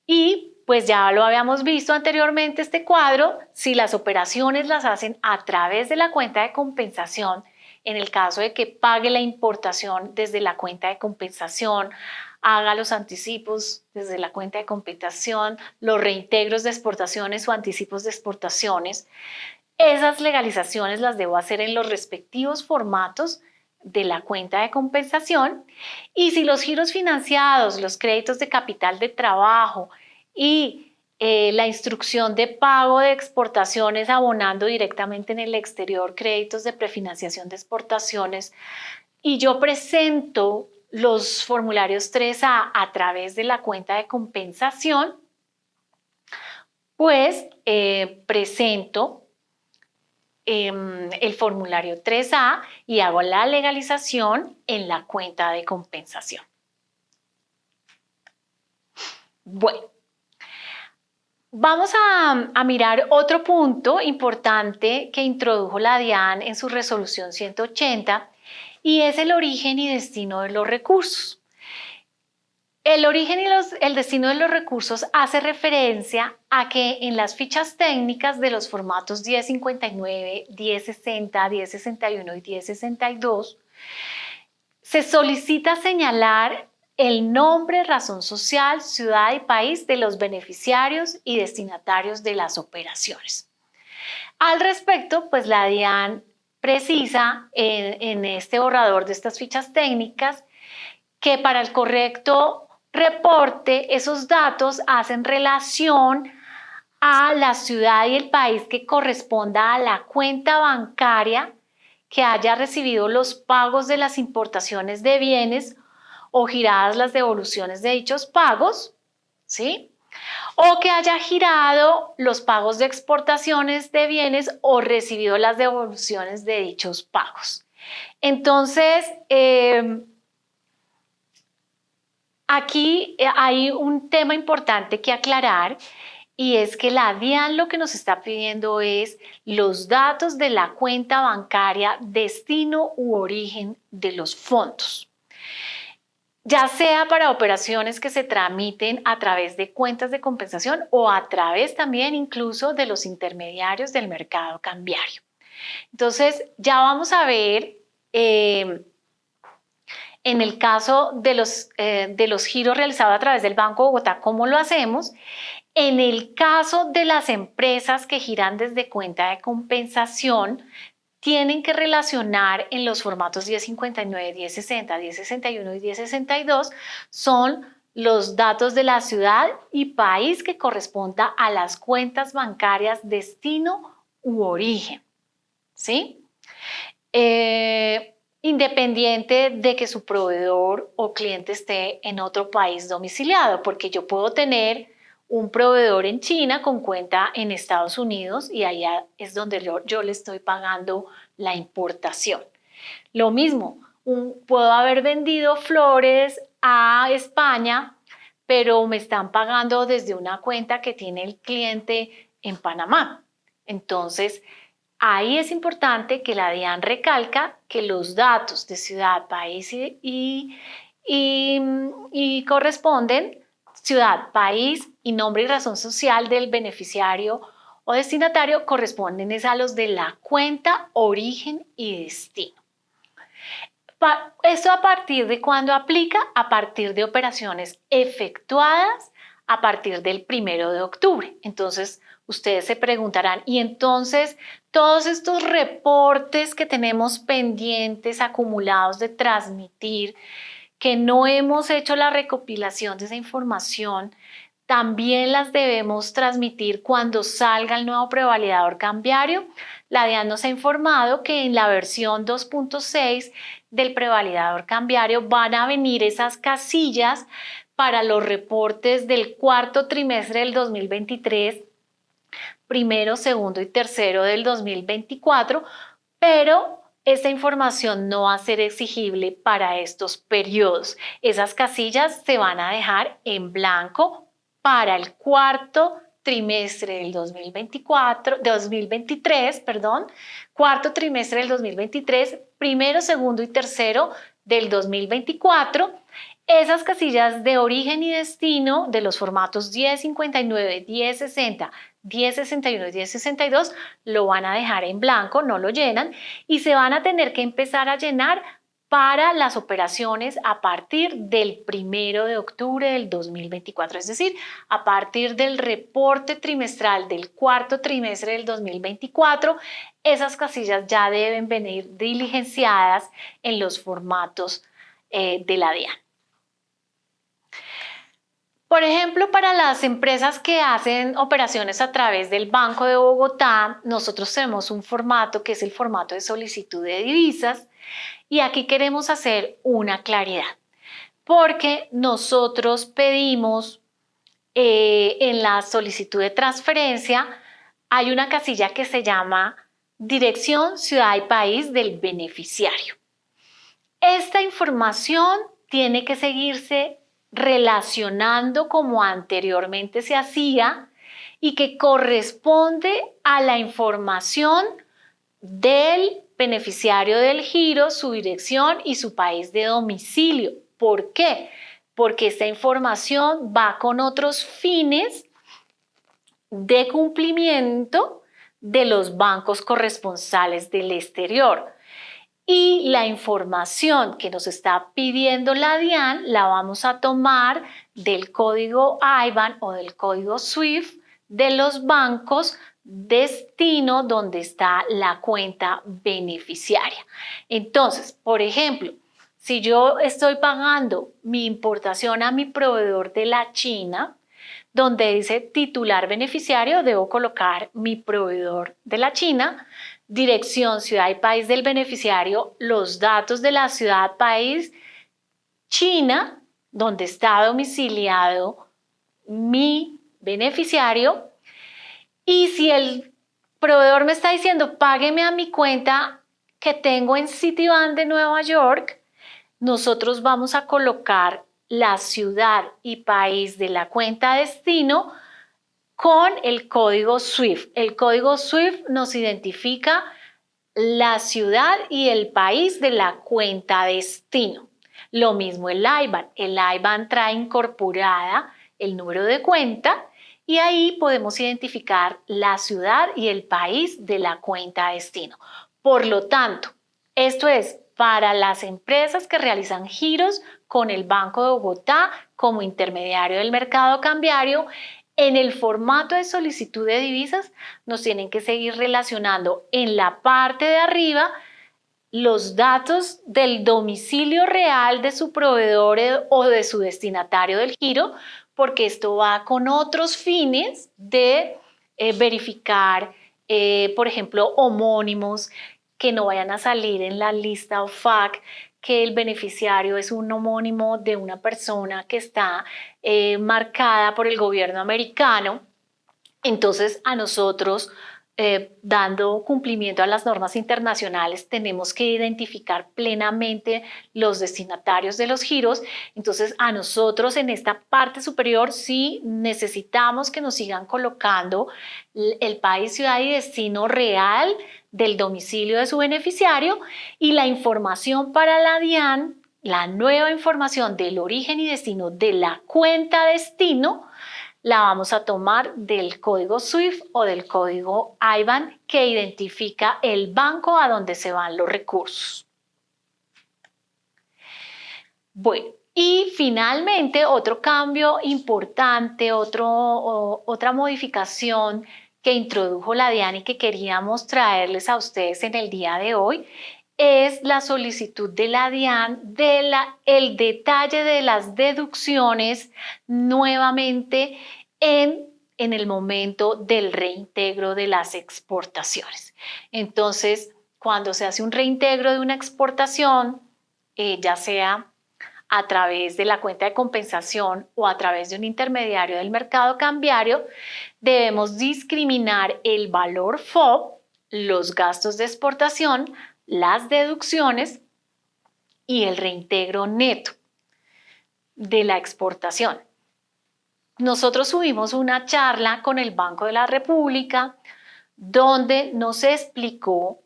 Y pues ya lo habíamos visto anteriormente este cuadro, si las operaciones las hacen a través de la cuenta de compensación, en el caso de que pague la importación desde la cuenta de compensación, haga los anticipos desde la cuenta de compensación, los reintegros de exportaciones o anticipos de exportaciones, esas legalizaciones las debo hacer en los respectivos formatos de la cuenta de compensación. Y si los giros financiados, los créditos de capital de trabajo y la instrucción de pago de exportaciones abonando directamente en el exterior créditos de prefinanciación de exportaciones, y yo presento los formularios 3A a través de la cuenta de compensación, pues presento el formulario 3A y hago la legalización en la cuenta de compensación. Bueno, vamos a mirar otro punto importante que introdujo la DIAN en su resolución 180 y es el origen y destino de los recursos. El origen y el destino de los recursos hace referencia a que en las fichas técnicas de los formatos 1059, 1060, 1061 y 1062 se solicita señalar el nombre, razón social, ciudad y país de los beneficiarios y destinatarios de las operaciones. Al respecto, pues la DIAN precisa en este borrador de estas fichas técnicas que para el correcto reporte, esos datos hacen relación a la ciudad y el país que corresponda a la cuenta bancaria que haya recibido los pagos de las importaciones de bienes o giradas las devoluciones de dichos pagos, ¿sí? O que haya girado los pagos de exportaciones de bienes o recibido las devoluciones de dichos pagos. Entonces, aquí hay un tema importante que aclarar y es que la DIAN lo que nos está pidiendo es los datos de la cuenta bancaria, destino u origen de los fondos, ya sea para operaciones que se tramiten a través de cuentas de compensación o a través también incluso de los intermediarios del mercado cambiario. Entonces ya vamos a ver en el caso de los giros realizados a través del Banco de Bogotá, ¿cómo lo hacemos? En el caso de las empresas que giran desde cuenta de compensación, tienen que relacionar en los formatos 1059, 1060, 1061 y 1062, son los datos de la ciudad y país que corresponda a las cuentas bancarias destino u origen, ¿sí? Independiente de que su proveedor o cliente esté en otro país domiciliado, porque yo puedo tener un proveedor en China con cuenta en Estados Unidos y allá es donde yo le estoy pagando la importación. Lo mismo, puedo haber vendido flores a España, pero me están pagando desde una cuenta que tiene el cliente en Panamá. Entonces, ahí es importante que la DIAN recalca que los datos de ciudad, país y corresponden, ciudad, país y nombre y razón social del beneficiario o destinatario corresponden a los de la cuenta, origen y destino. ¿Esto a partir de cuándo aplica? A partir de operaciones efectuadas a partir del 1 de octubre. Entonces, ustedes se preguntarán, ¿y entonces todos estos reportes que tenemos pendientes, acumulados de transmitir, que no hemos hecho la recopilación de esa información, también las debemos transmitir cuando salga el nuevo prevalidador cambiario? La DIAN nos ha informado que en la versión 2.6 del prevalidador cambiario van a venir esas casillas para los reportes del cuarto trimestre del 2023, primero, segundo y tercero del 2024, pero esta información no va a ser exigible para estos periodos. Esas casillas se van a dejar en blanco para el cuarto trimestre del 2023, cuarto trimestre del 2023, primero, segundo y tercero del 2024. Esas casillas de origen y destino de los formatos 1059, 1060, 1061 y 1062 lo van a dejar en blanco, no lo llenan, y se van a tener que empezar a llenar para las operaciones a partir del 1 de octubre del 2024, es decir, a partir del reporte trimestral del cuarto trimestre del 2024, esas casillas ya deben venir diligenciadas en los formatos de la DIAN. Por ejemplo, para las empresas que hacen operaciones a través del Banco de Bogotá, nosotros tenemos un formato que es el formato de solicitud de divisas, y aquí queremos hacer una claridad, porque nosotros pedimos en la solicitud de transferencia, hay una casilla que se llama dirección, ciudad y país del beneficiario. Esta información tiene que seguirse relacionando como anteriormente se hacía y que corresponde a la información del beneficiario del giro, su dirección y su país de domicilio. ¿Por qué? Porque esta información va con otros fines de cumplimiento de los bancos corresponsales del exterior. Y la información que nos está pidiendo la DIAN la vamos a tomar del código IBAN o del código SWIFT de los bancos destino donde está la cuenta beneficiaria. Entonces, por ejemplo, si yo estoy pagando mi importación a mi proveedor de la China, donde dice titular beneficiario, debo colocar mi proveedor de la China, dirección, ciudad y país del beneficiario, los datos de la ciudad, país, China, donde está domiciliado mi beneficiario. Y si el proveedor me está diciendo págueme a mi cuenta que tengo en Citibank de Nueva York, nosotros vamos a colocar la ciudad y país de la cuenta destino con el código SWIFT. El código SWIFT nos identifica la ciudad y el país de la cuenta destino. Lo mismo el IBAN. El IBAN trae incorporada el número de cuenta y ahí podemos identificar la ciudad y el país de la cuenta destino. Por lo tanto, esto es para las empresas que realizan giros con el Banco de Bogotá como intermediario del mercado cambiario. En el formato de solicitud de divisas nos tienen que seguir relacionando en la parte de arriba los datos del domicilio real de su proveedor o de su destinatario del giro, porque esto va con otros fines de verificar, por ejemplo, homónimos que no vayan a salir en la lista OFAC, que el beneficiario es un homónimo de una persona que está marcada por el gobierno americano. Entonces a nosotros dando cumplimiento a las normas internacionales, tenemos que identificar plenamente los destinatarios de los giros. Entonces, a nosotros en esta parte superior sí necesitamos que nos sigan colocando el país, ciudad y destino real del domicilio de su beneficiario y la información para la DIAN, la nueva información del origen y destino de la cuenta destino, la vamos a tomar del código SWIFT o del código IBAN que identifica el banco a donde se van los recursos. Bueno, y finalmente otro cambio importante, otra modificación que introdujo la DIAN y que queríamos traerles a ustedes en el día de hoy es la solicitud de la DIAN el detalle de las deducciones nuevamente en el momento del reintegro de las exportaciones. Entonces, cuando se hace un reintegro de una exportación, ya sea a través de la cuenta de compensación o a través de un intermediario del mercado cambiario, debemos discriminar el valor FOB, los gastos de exportación, las deducciones y el reintegro neto de la exportación. Nosotros tuvimos una charla con el Banco de la República donde nos explicó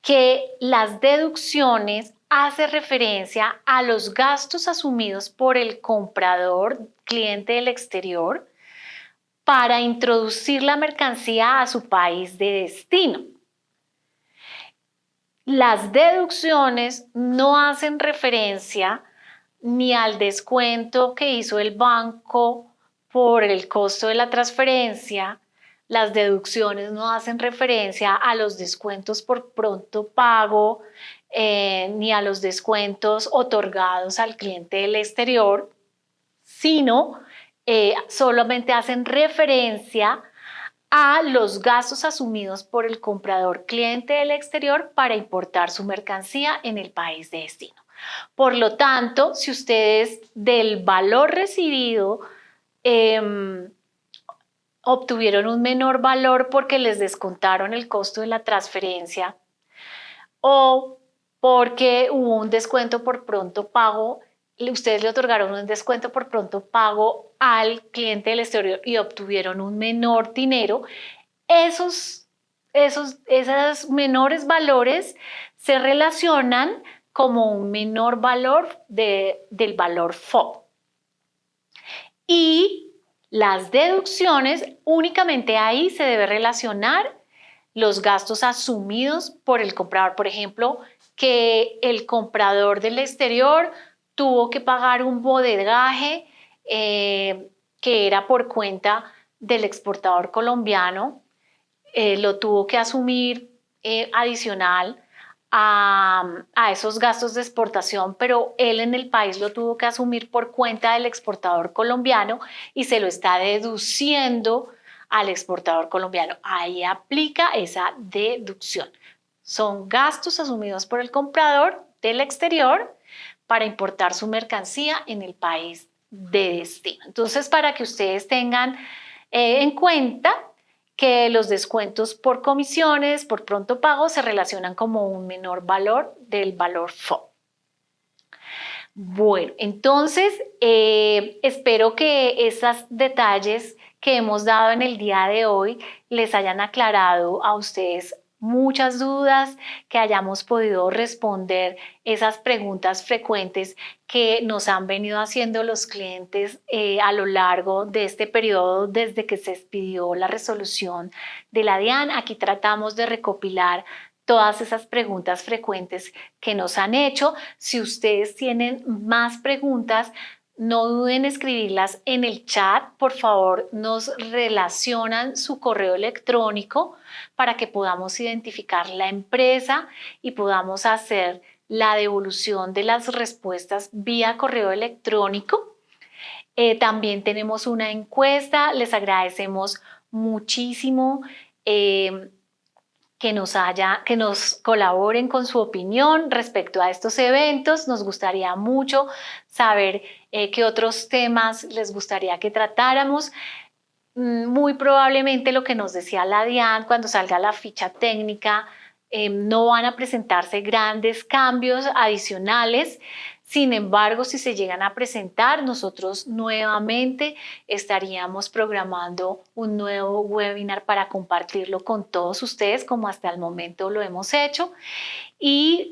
que las deducciones hace referencia a los gastos asumidos por el comprador, cliente del exterior, para introducir la mercancía a su país de destino. Las deducciones no hacen referencia ni al descuento que hizo el banco por el costo de la transferencia. Las deducciones no hacen referencia a los descuentos por pronto pago, ni a los descuentos otorgados al cliente del exterior, sino solamente hacen referencia a los gastos asumidos por el comprador cliente del exterior para importar su mercancía en el país de destino. Por lo tanto, si ustedes del valor recibido obtuvieron un menor valor porque les descontaron el costo de la transferencia o porque hubo un descuento por pronto pago, ustedes le otorgaron un descuento por pronto pago al cliente del exterior y obtuvieron un menor dinero, esos menores valores se relacionan como un menor valor del valor FOB. Y las deducciones, únicamente ahí se debe relacionar los gastos asumidos por el comprador. Por ejemplo, que el comprador del exterior tuvo que pagar un bodegaje que era por cuenta del exportador colombiano, lo tuvo que asumir adicional a esos gastos de exportación, pero él en el país lo tuvo que asumir por cuenta del exportador colombiano y se lo está deduciendo al exportador colombiano. Ahí aplica esa deducción. Son gastos asumidos por el comprador del exterior para importar su mercancía en el país de destino. Entonces, para que ustedes tengan en cuenta que los descuentos por comisiones, por pronto pago, se relacionan como un menor valor del valor FOB. Bueno, entonces espero que esos detalles que hemos dado en el día de hoy les hayan aclarado a ustedes muchas dudas, que hayamos podido responder esas preguntas frecuentes que nos han venido haciendo los clientes a lo largo de este periodo desde que se expidió la resolución de la DIAN. Aquí tratamos de recopilar todas esas preguntas frecuentes que nos han hecho. Si ustedes tienen más preguntas, no duden en escribirlas en el chat. Por favor, nos relacionan su correo electrónico para que podamos identificar la empresa y podamos hacer la devolución de las respuestas vía correo electrónico. También tenemos una encuesta. Les agradecemos muchísimo que nos colaboren con su opinión respecto a estos eventos. Nos gustaría mucho saber qué otros temas les gustaría que tratáramos. Muy probablemente lo que nos decía la DIAN cuando salga la ficha técnica, no van a presentarse grandes cambios adicionales. Sin embargo, si se llegan a presentar, nosotros nuevamente estaríamos programando un nuevo webinar para compartirlo con todos ustedes, como hasta el momento lo hemos hecho. Y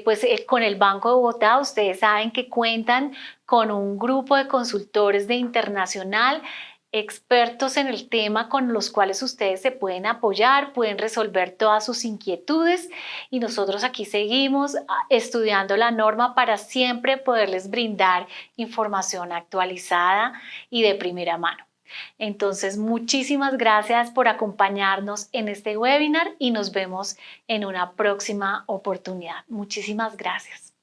pues con el Banco de Bogotá, ustedes saben que cuentan con un grupo de consultores de internacional, expertos en el tema con los cuales ustedes se pueden apoyar, pueden resolver todas sus inquietudes y nosotros aquí seguimos estudiando la norma para siempre poderles brindar información actualizada y de primera mano. Entonces, muchísimas gracias por acompañarnos en este webinar y nos vemos en una próxima oportunidad. Muchísimas gracias.